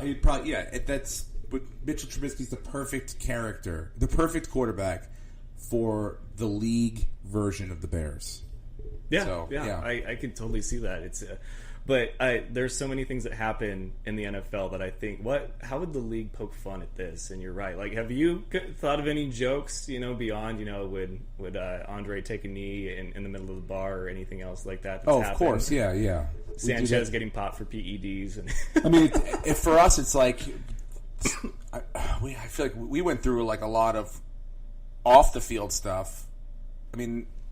he'd probably that's. But Mitchell Trubisky's the perfect character, the perfect quarterback for the league version of the Bears. Yeah, so, I can totally see that. It's but there's so many things that happen in the NFL that I think, how would the league poke fun at this? And you're right. Like, have you thought of any jokes, beyond, would Andre take a knee in the middle of the bar or anything else like that? Oh, of course, yeah. Sanchez getting popped for PEDs. And for us, it's like I feel like we went through like a lot of off the field stuff.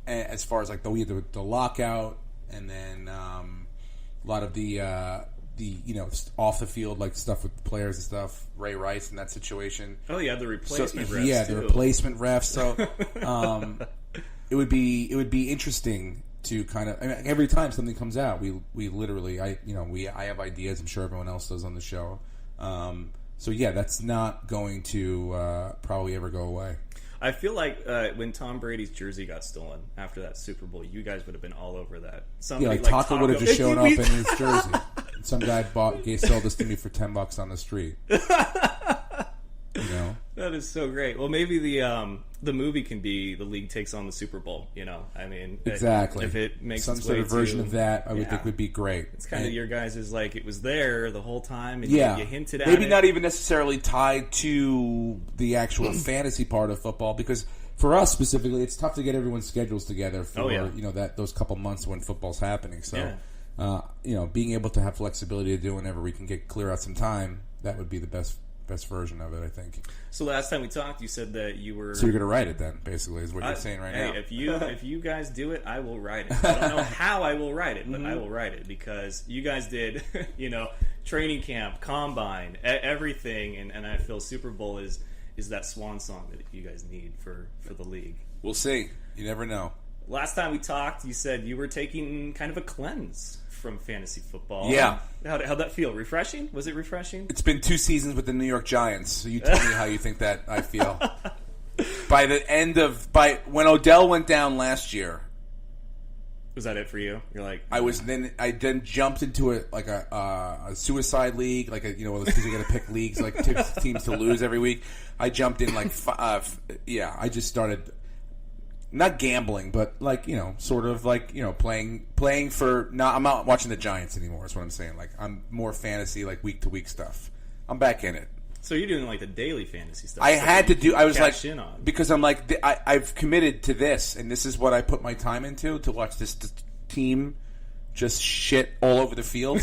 As far as like we had the lockout, and then a lot of the off the field like stuff with the players and stuff. Ray Rice in that situation. Oh yeah, the replacement refs. The replacement refs. So it would be interesting to kind of, I mean, every time something comes out, we literally, I have ideas. I'm sure everyone else does on the show. So yeah, that's not going to probably ever go away. I feel like when Tom Brady's jersey got stolen after that Super Bowl, you guys would have been all over that. Somebody Taco would have just shown up in his jersey. Some guy sold this to me for $10 on the street. You know, that is so great. Well, maybe the movie can be the league takes on the Super Bowl. You know, I mean, exactly. If it makes some sort of version of that, I would think would be great. It's kind of your guys is like it was there the whole time, and you hinted at maybe it. Not even necessarily tied to the actual fantasy part of football, because for us specifically, it's tough to get everyone's schedules together for those couple months when football's happening. So, being able to have flexibility to do whenever we can clear out some time, that would be the best version of it, I think. So last time we talked, you said that you were... So you're going to write it then, basically, is what you're saying right now. If you guys do it, I will write it. I don't know how I will write it, but I will write it because you guys did, training camp, combine, everything, and I feel Super Bowl is that swan song that you guys need for the league. We'll see. You never know. Last time we talked, you said you were taking kind of a cleanse from fantasy football. Yeah. How'd that feel? Refreshing? Was it refreshing? It's been 2 seasons with the New York Giants, so you tell me how you think that I feel. When Odell went down last year. Was that it for you? You're like... I then jumped into a suicide league, one of those things you got to pick leagues, like teams to lose every week. I jumped in I just started... Not gambling, but sort of playing for. I'm not watching the Giants anymore. Is what I'm saying. I'm more fantasy, week to week stuff. I'm back in it. So you're doing the daily fantasy stuff. I had to do. I was because I'm I've committed to this, and this is what I put my time into to watch this team just shit all over the field.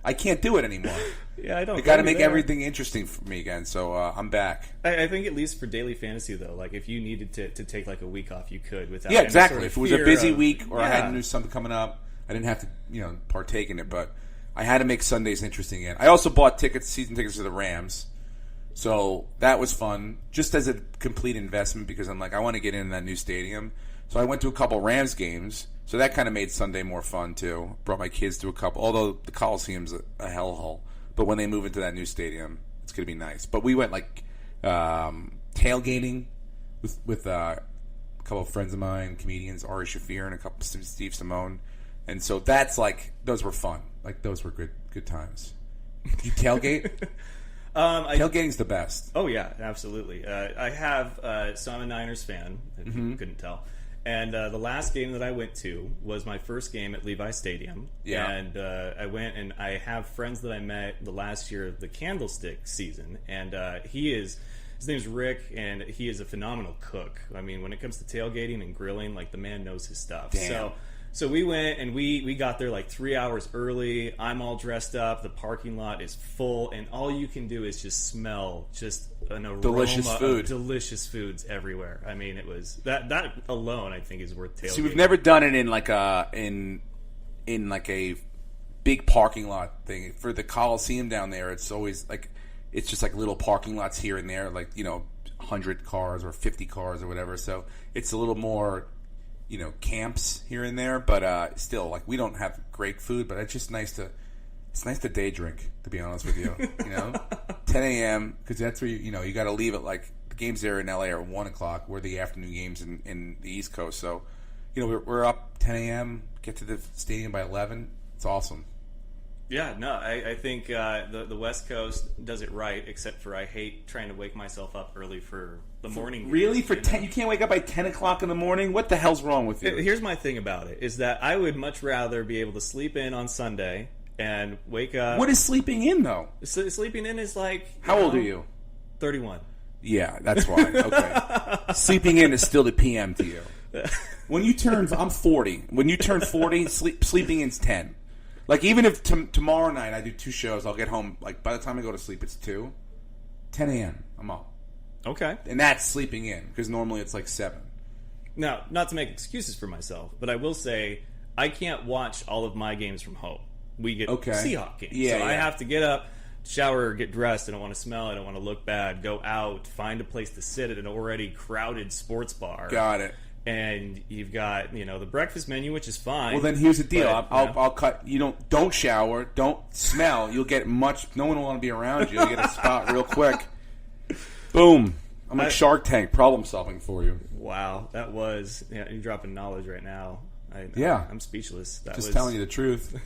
I can't do it anymore. Yeah, I don't. You got to make everything interesting for me again. So I'm back. I think at least for daily fantasy though, if you needed to take a week off, you could without. Yeah, exactly. If it was a busy week or I had knew something coming up, I didn't have to partake in it. But I had to make Sundays interesting again. I also bought season tickets to the Rams, so that was fun. Just as a complete investment because I'm I want to get into that new stadium. So I went to a couple Rams games. So that kind of made Sunday more fun too. Brought my kids to a couple. Although the Coliseum's a hellhole. But when they move into that new stadium, it's going to be nice. But we went tailgating with a couple of friends of mine, comedians, Ari Shaffir and a couple Steve Simone, and so that's those were fun. Those were good times. Did you tailgate? Tailgating's the best. Oh yeah, absolutely. I have so I'm a Niners fan. If you couldn't tell. And the last game that I went to was my first game at Levi Stadium. Yeah. And I went, and I have friends that I met the last year of the Candlestick season. And his name's Rick, and he is a phenomenal cook. I mean, when it comes to tailgating and grilling, the man knows his stuff. Damn. So we went, and we got there 3 hours early. I'm all dressed up. The parking lot is full, and all you can do is just smell just an aroma of delicious foods everywhere. I mean, it was that alone I think is worth tailgating. See, we've never done it in a big parking lot thing. For the Coliseum down there, it's always it's just little parking lots here and there, 100 cars or 50 cars or whatever. So it's a little more camps here and there, but still, we don't have great food, but it's just nice to day drink, to be honest with you. 10 a.m. because that's where you got to leave at the games there in LA are 1 o'clock. We're the afternoon games in the East Coast, so we're up 10 a.m. Get to the stadium by 11. It's awesome. Yeah, no, I think the West Coast does it right, except for I hate trying to wake myself up early for the morning. Really? For 10? You can't wake up by 10 o'clock in the morning? What the hell's wrong with you? Here's my thing about it, is that I would much rather be able to sleep in on Sunday and wake up. What is sleeping in, though? Sleeping in is How old are you? 31. Yeah, that's why. Okay. Sleeping in is still the PM to you. When you turn... I'm 40. When you turn 40, sleeping in's 10. Even if tomorrow night I do 2 shows, I'll get home, by the time I go to sleep, it's 2. 10 a.m., I'm up. Okay. And that's sleeping in, because normally it's 7. Now, not to make excuses for myself, but I will say I can't watch all of my games from home. We get Seahawks games. Yeah, so I have to get up, shower, get dressed. I don't want to smell. I don't want to look bad. Go out, find a place to sit at an already crowded sports bar. Got it. and you've got the breakfast menu, which is fine. Well, then here's the deal. I'll cut. Don't shower. Don't smell. You'll get much. No one will want to be around you. You'll get a spot real quick. Boom. I'm like Shark Tank, problem solving for you. Wow, that was you're dropping knowledge right now. I'm speechless. Just telling you the truth.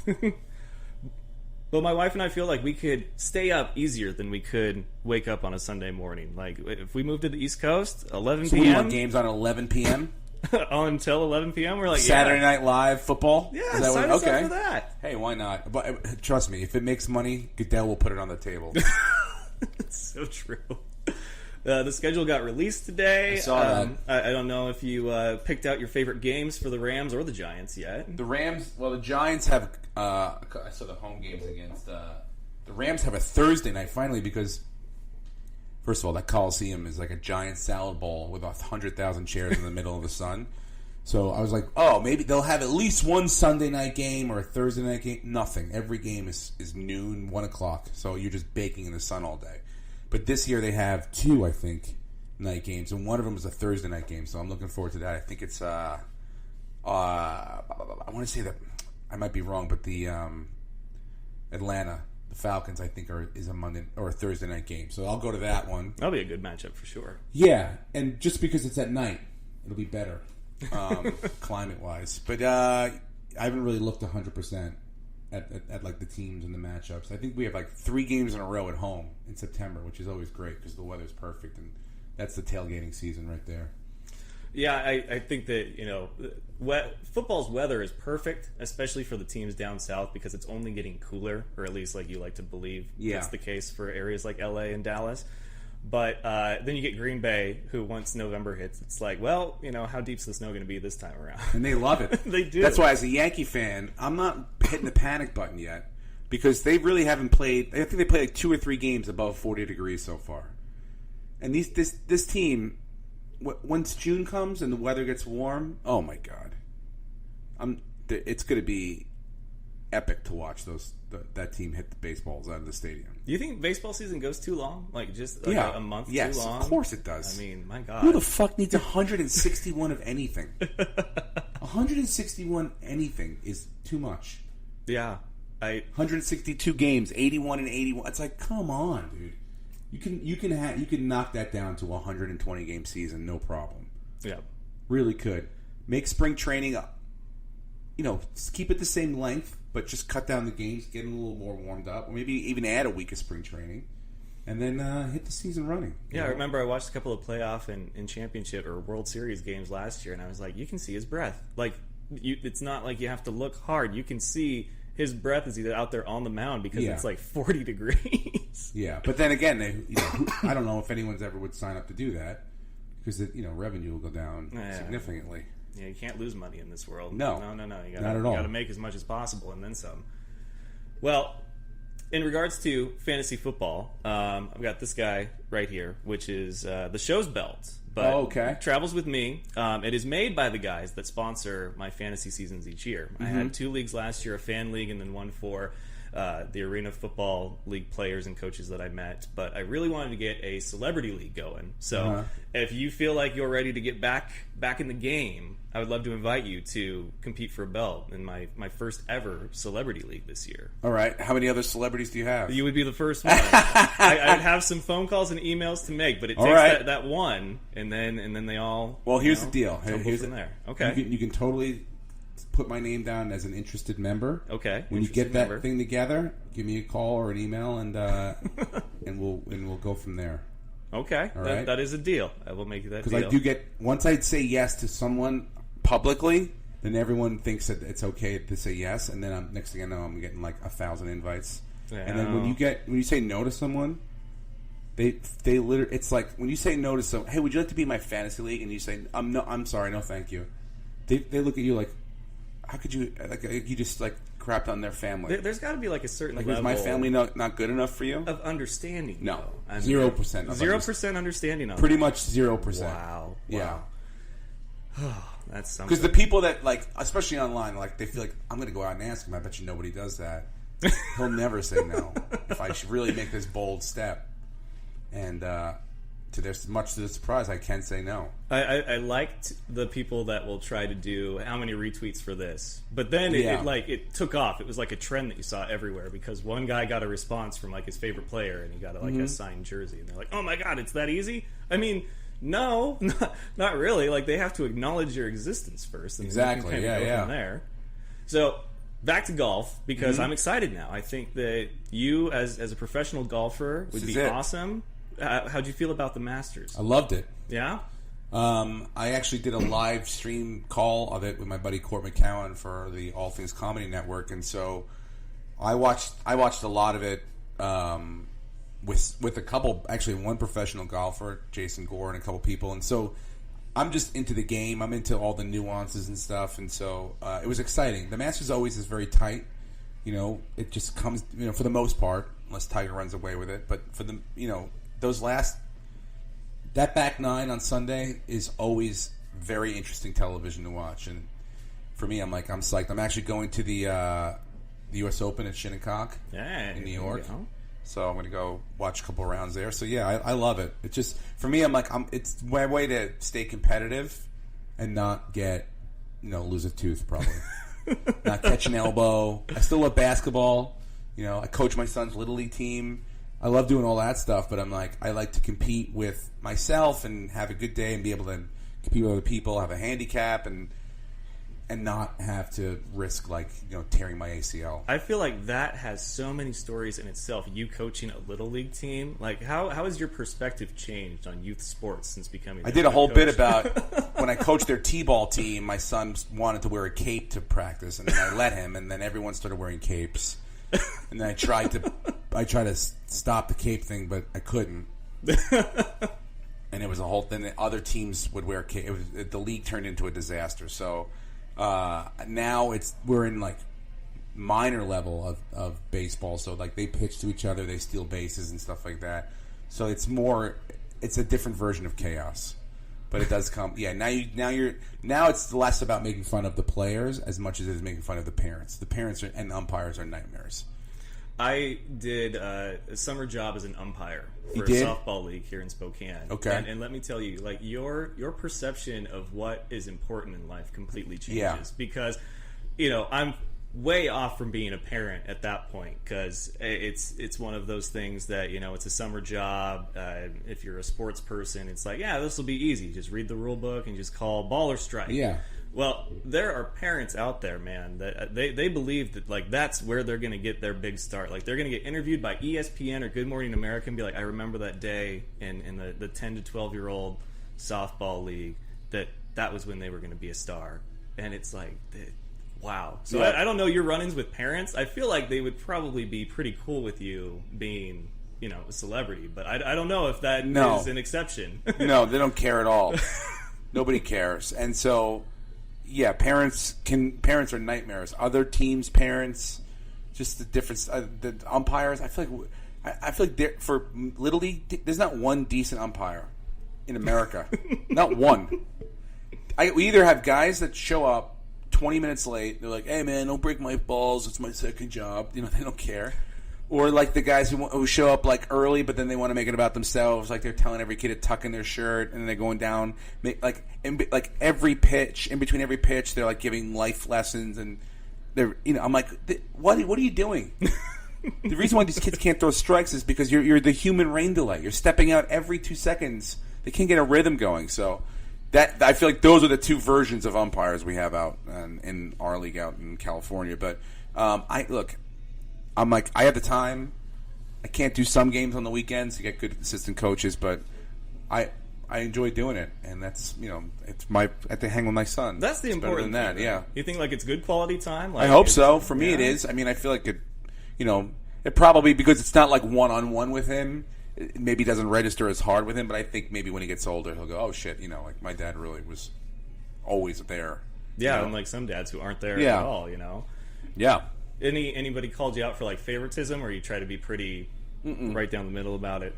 But my wife and I feel like we could stay up easier than we could wake up on a Sunday morning. Like, if we moved to the East Coast, 11 so p.m. So we want games on 11 p.m.? Until 11 p.m.? We're like, Saturday Night Live football? Yeah, sign us up for that. Hey, why not? But trust me, if it makes money, Goodell will put it on the table. It's so true. The schedule got released today. I saw that. I don't know if you picked out your favorite games for the Rams or the Giants yet. The Rams, the Giants have, I saw the home games against, the Rams have a Thursday night finally because, first of all, that Coliseum is like a giant salad bowl with 100,000 chairs in the middle of the sun. So I was like, oh, maybe they'll have at least one Sunday night game or a Thursday night game. Nothing. Every game is noon, 1 o'clock. So you're just baking in the sun all day. But this year they have 2, I think, night games, and one of them is a Thursday night game. So I'm looking forward to that. I think it's I want to say that I might be wrong, but the Atlanta, the Falcons, I think is a Monday or a Thursday night game. So I'll go to that one. That'll be a good matchup for sure. Yeah, and just because it's at night, it'll be better climate wise. But I haven't really looked 100%. At like the teams and the matchups. I think we have like 3 games in a row at home in September, which is always great because the weather's perfect, and that's the tailgating season right there. Yeah, I think that football's weather is perfect, especially for the teams down south because it's only getting cooler, or at least like you like to believe that's the case for areas like LA and Dallas. But then you get Green Bay, who once November hits, it's like, well, how deep's the snow going to be this time around? And they love it. They do. That's why, as a Yankee fan, I'm not hitting the panic button yet because they really haven't played. I think they played like 2 or 3 games above 40 degrees so far. And this team, once June comes and the weather gets warm, oh my God, it's going to be epic to watch that team hit the baseballs out of the stadium. Do you think baseball season goes too long? Like just like a month too long? Yes, of course it does. I mean, my God. Who the fuck needs 161 of anything? 161 anything is too much. Yeah. 162 games, 81 and 81. It's like, come on, dude. You can knock that down to a 120 game season, no problem. Yeah. Really could. Make spring training up. Keep it the same length, but just cut down the games, get a little more warmed up, or maybe even add a week of spring training, and then hit the season running. Yeah, I remember I watched a couple of playoff and championship or World Series games last year, and I was like, you can see his breath. Like, it's not like you have to look hard. You can see his breath is either out there on the mound because it's like 40 degrees. Yeah, but then again, I don't know if anyone's ever would sign up to do that because revenue will go down significantly. Yeah, you can't lose money in this world. No. You not at all. You got to make as much as possible and then some. Well, in regards to fantasy football, I've got this guy right here, which is the show's belt. But travels with me. It is made by the guys that sponsor my fantasy seasons each year. Mm-hmm. I had 2 leagues last year, a fan league and then one for the Arena Football League players and coaches that I met. But I really wanted to get a celebrity league going. So if you feel like you're ready to get back in the game, I would love to invite you to compete for a belt in my first ever celebrity league this year. All right. How many other celebrities do you have? You would be the first one. I'd have some phone calls and emails to make, but it takes that one, and then they all. Well, here's the deal. Here's from there. Okay. You can totally put my name down as an interested member. Okay. When you get that thing together, give me a call or an email, and we'll go from there. Okay. All right. That is a deal. I will make you that deal. Because I do get, once I say yes to someone publicly, then everyone thinks that it's okay to say yes, and then next thing I know, I'm getting like 1,000 invites. Yeah. And then when you say no to someone, they literally, it's like when you say no to someone, hey, would you like to be in my fantasy league? And you say, I'm sorry, no, thank you. They look at you like, how could you, like you just like crapped on their family? There's got to be like a certain level. Is my family not good enough for you? Of understanding. No, 0%. 0% understanding on pretty much 0%. Wow. Yeah. That's something. Because the people that, like, especially online, like, they feel like, I'm going to go out and ask him. I bet you nobody does that. He'll never say no if I should really make this bold step. And much to their surprise, I can't say no. I liked the people that will try to do how many retweets for this, but then it took off. It was like a trend that you saw everywhere because one guy got a response from like his favorite player, and he got a signed jersey, and they're like, "Oh my god, it's that easy!" I mean, no, not really. Like they have to acknowledge your existence first, and exactly, then you can go from there. So back to golf because I'm excited now. I think that you, as a professional golfer, would be awesome. How'd you feel about the Masters? I loved it. Yeah? I actually did a live stream call of it with my buddy Court McCowan for the All Things Comedy Network, and so I watched a lot of it with a couple, actually one professional golfer, Jason Gore, and a couple people, and so I'm just into the game. I'm into all the nuances and stuff, and so it was exciting. The Masters always is very tight. It just comes, for the most part, unless Tiger runs away with it, but for the, that back nine on Sunday is always very interesting television to watch, and for me, I'm psyched. I'm actually going to the U.S. Open at Shinnecock in New York, so I'm going to go watch a couple rounds there. So yeah, I love it. It's just for me, it's my way to stay competitive and not get lose a tooth probably, not catch an elbow. I still love basketball. I coach my son's little league team. I love doing all that stuff, but I like to compete with myself and have a good day and be able to compete with other people, have a handicap, and not have to risk tearing my ACL. I feel like that has so many stories in itself. You coaching a little league team, how has your perspective changed on youth sports since becoming? I did a whole bit about when I coached their t-ball team. My son wanted to wear a cape to practice, and then I let him, and then everyone started wearing capes. And then I tried to stop the cape thing, but I couldn't. And it was a whole thing. That other teams would wear cape. The league turned into a disaster. So now we're in minor level of baseball. So they pitch to each other, they steal bases and stuff like that. So it's a different version of chaos. But it does come. Yeah, now it's less about making fun of the players as much as it is making fun of the parents. The parents and umpires are nightmares. I did a summer job as an umpire for a softball league here in Spokane. Okay, and let me tell you, your perception of what is important in life completely changes because I'm way off from being a parent at that point because it's one of those things that it's a summer job. If you're a sports person, it's this will be easy. Just read the rule book and just call ball or strike. Yeah. Well, there are parents out there, man, that they believe that that's where they're going to get their big start. They're going to get interviewed by ESPN or Good Morning America and be like, I remember that day in the 10 to 12-year-old softball league that was when they were going to be a star. And it's wow. So I don't know your run-ins with parents. I feel like they would probably be pretty cool with you being, a celebrity. But I don't know if that is an exception. No, they don't care at all. Nobody cares. And so, yeah, parents are nightmares. Other teams' parents, just the difference. The umpires, I feel like for Little League, there's not one decent umpire in America. Not one. We either have guys that show up 20 minutes late, they're like, hey man, don't break my balls, it's my second job, they don't care. Or the guys who show up early, but then they want to make it about themselves, they're telling every kid to tuck in their shirt, and then they're going down, every pitch, in between every pitch, they're giving life lessons, and they're, I'm like, what are you doing? The reason why these kids can't throw strikes is because you're the human rain delay. You're stepping out every 2 seconds. They can't get a rhythm going, so I feel like those are the two versions of umpires we have out in our league out in California. But I have the time. I can't do some games on the weekends to get good assistant coaches, but I enjoy doing it, and that's it's I have to hang with my son. That's the important thing. Yeah. You think it's good quality time? I hope so. For me, it is. I mean, I feel like it. It probably because it's not one-on-one with him. It maybe doesn't register as hard with him, but I think maybe when he gets older, he'll go, oh, shit, my dad really was always there. Yeah, unlike some dads who aren't there at all, Yeah. Anybody called you out for, favoritism, or you try to be pretty right down the middle about it?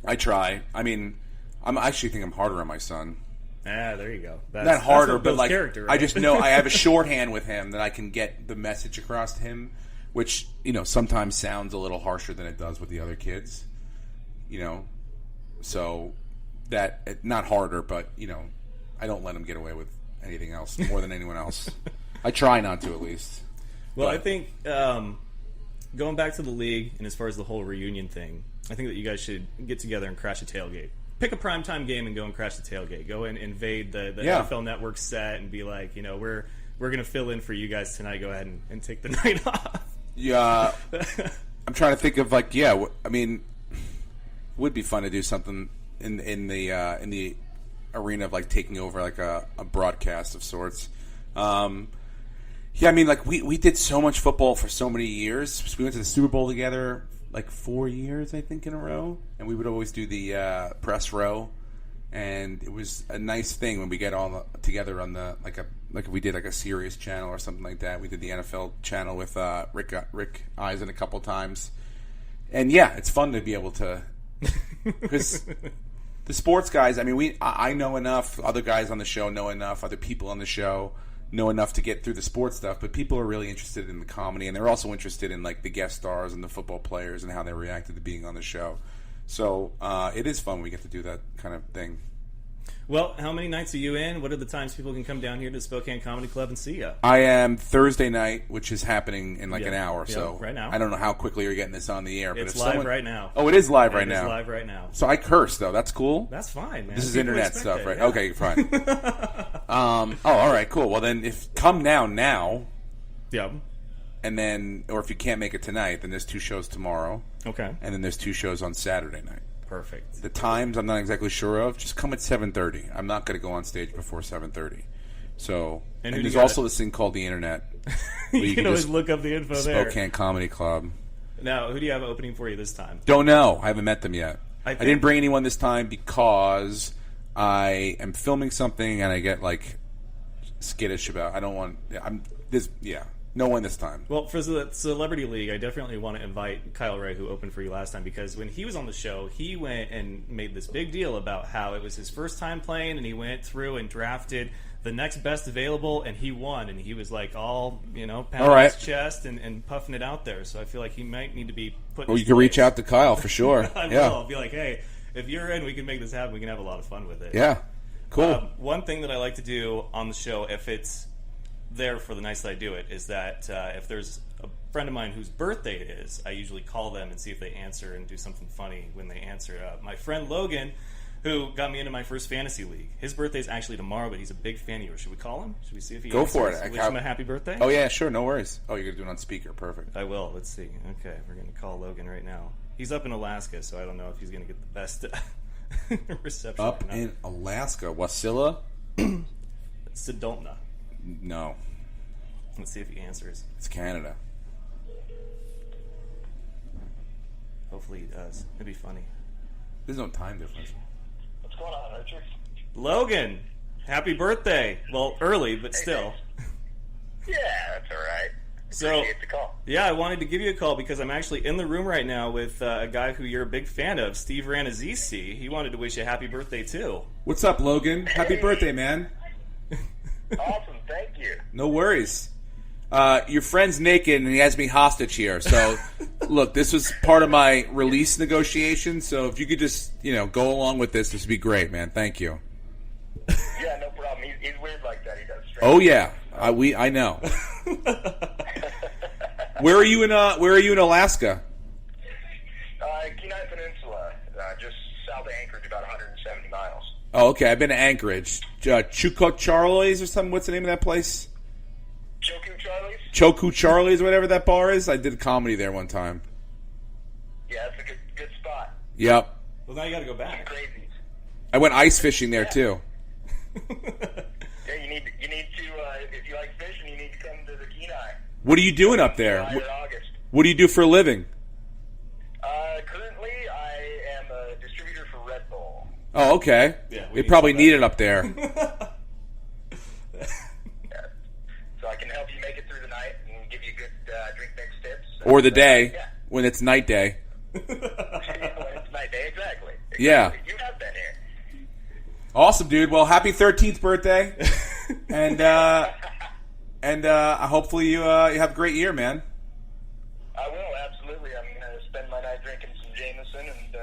I try. I mean, I actually think I'm harder on my son. Ah, there you go. Not harder, but character, right? I just know I have a shorthand with him that I can get the message across to him, which, sometimes sounds a little harsher than it does with the other kids. So that not harder, but I don't let them get away with anything else more than anyone else. I try not to, at least. Well, I think going back to the league and as far as the whole reunion thing, I think that you guys should get together and crash a tailgate. Pick a primetime game and go and crash the tailgate. Go and invade the NFL Network set and be like, we're going to fill in for you guys tonight. Go ahead and take the night off. Yeah. I'm trying to think of it would be fun to do something in the arena of taking over a broadcast of sorts. We did so much football for so many years. We went to the Super Bowl together 4 years, I think, in a row, and we would always do the press row, and it was a nice thing when we get all together on the if we did a Sirius channel or something like that. We did the NFL channel with Rick Eisen a couple times, and it's fun to be able to because the sports guys. I know enough. Other guys on the show know enough. Other people on the show know enough to get through the sports stuff, but people are really interested in the comedy, and they're also interested in the guest stars and the football players and how they reacted to being on the show. So it is fun when we get to do that kind of thing. Well, how many nights are you in? What are the times people can come down here to Spokane Comedy Club and see you? I am Thursday night, which is happening in an hour. So right now. I don't know how quickly you're getting this on the air. It's live right now. Oh, it is live right now. It's live right now. So I curse, though. That's cool. That's fine, man. This is internet stuff, right? Yeah. Okay, fine. All right, cool. Well, then come now. Yeah. And then, or if you can't make it tonight, then there's 2 shows tomorrow. Okay. And then there's 2 shows on Saturday night. Perfect. The times I'm not exactly sure of. Just come at 7:30. I'm not going to go on stage before 7:30. So, and there's also this thing called the internet. You can always look up the info there. Spokane Comedy Club. Now, who do you have opening for you this time? Don't know. I haven't met them yet. I didn't bring anyone this time because I am filming something and I get skittish about. I don't want. No one this time. Well, for the Celebrity League, I definitely want to invite Kyle Ray, who opened for you last time, because when he was on the show, he went and made this big deal about how it was his first time playing, and he went through and drafted the next best available, and he won, and he was all pounding his chest and puffing it out there. So I feel like he might need to be put. Well, you can reach out to Kyle for sure. I will. I'll be like, hey, if you're in, we can make this happen. We can have a lot of fun with it. Yeah, cool. One thing that I like to do on the show, if it's there for the nights that I do it, is that if there's a friend of mine whose birthday it is, I usually call them and see if they answer and do something funny when they answer. My friend Logan, who got me into my first fantasy league, his birthday's actually tomorrow, but he's a big fan of yours. Should we call him? Should we see if he answers? Go for it. Wish him a happy birthday? Oh, yeah, sure. No worries. Oh, you're going to do it on speaker. Perfect. I will. Let's see. Okay, we're going to call Logan right now. He's up in Alaska, so I don't know if he's going to get the best reception. Up in Alaska? Wasilla? Sedona. No. Let's see if he answers. It's Canada. Hopefully he does. It'd be funny. There's no time difference. What's going on, Richard? Logan, happy birthday. Well, early, but still. Yeah, that's all right. So, appreciate the call. Yeah, I wanted to give you a call because I'm actually in the room right now with a guy who you're a big fan of, Steve Rannazzisi. He wanted to wish you a happy birthday, too. What's up, Logan? Happy birthday, man. Awesome, thank you. No worries. Your friend's naked and he has me hostage here. So, look, this was part of my release negotiation. So, if you could just, go along with this would be great, man. Thank you. Yeah, no problem. He's weird like that. He does. Oh yeah, I know. Where are you in Alaska? Kenai Peninsula, just south of Anchorage, about 170 miles. Oh, okay. I've been to Anchorage. Chukuk Charlie's or something. What's the name of that place? Choku Charlie's, whatever that bar is. I did a comedy there one time. Yeah, it's a good spot. Yep. Well, now you got to go back. Crazy. I went ice fishing there too. Yeah, you need to. If you like fishing, you need to come to the Kenai. What are you doing up there? August. What do you do for a living? Currently, I am a distributor for Red Bull. Oh, okay. Yeah, they probably need it up there. So I can help you make it through the night and give you good drink mix tips. Or the day, when it's night day. When it's night day, exactly. Yeah. You have been here. Awesome, dude. Well, happy 13th birthday, and hopefully you have a great year, man. I will, absolutely. I'm going to spend my night drinking some Jameson and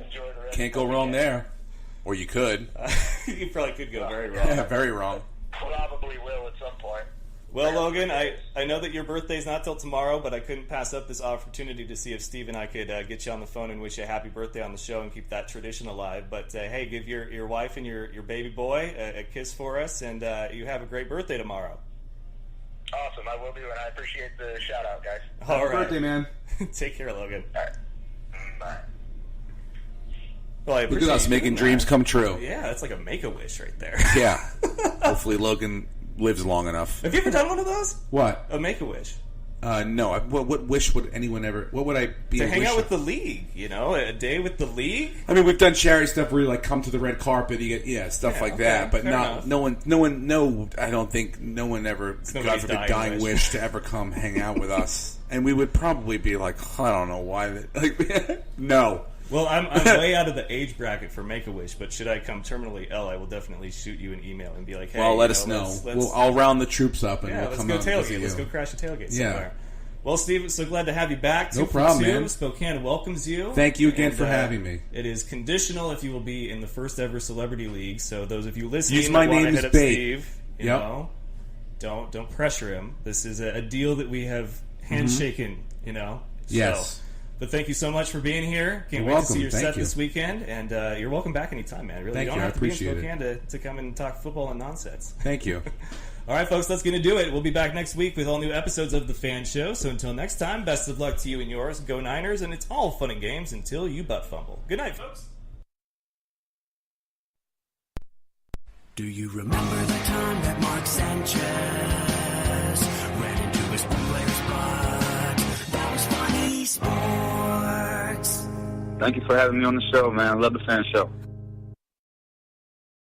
enjoy the rest. Can't go wrong there. Or you could. You probably could go very wrong. Yeah, very wrong. Probably will at some point. Well, Logan, I know that your birthday's not till tomorrow, but I couldn't pass up this opportunity to see if Steve and I could get you on the phone and wish you a happy birthday on the show and keep that tradition alive. But, hey, give your wife and your baby boy a kiss for us, and you have a great birthday tomorrow. Awesome, I will do, and I appreciate the shout-out, guys. All right. Happy birthday, man. Take care, Logan. All right. Bye. Well, Look at us making dreams come true. Yeah, that's like a Make-A-Wish right there. Yeah. Hopefully Logan lives long enough. Have you ever done one of those? What? A Make-A-Wish. No. What wish would anyone ever... What would I be To a hang wish out with of? the league, a day with the league. I mean, we've done charity stuff where you like come to the red carpet, you get stuff like that. But no one. I don't think no one ever, God forbid, dying wish to ever come hang out with us. And we would probably be like, I don't know why. No. Well, I'm way out of the age bracket for Make-A-Wish, but should I come terminally ill, I will definitely shoot you an email and be like, hey, well, let us know. I'll round the troops up and we'll come out. Let's go tailgate. Let's go crash a tailgate somewhere. Well, Steve, so glad to have you back. No problem, man. Spokane welcomes you. Thank you again for having me. It is conditional if you will be in the first ever Celebrity League. So those of you listening use my name as bait. Steve, don't pressure him. This is a deal that we have handshaken. Yes. So, but thank you so much for being here. Can't wait to see your set this weekend. And you're welcome back anytime, man. Really, you don't have to be in Spokane to come and talk football and nonsense. Thank you. All right, folks, that's going to do it. We'll be back next week with all new episodes of The Fan Show. So until next time, best of luck to you and yours. Go Niners, and it's all fun and games until you butt fumble. Good night, folks. Do you remember the time that Mark Sanchez ran into his player's butt? That was funny sports. Thank you for having me on the show, man. I love The Fan Show.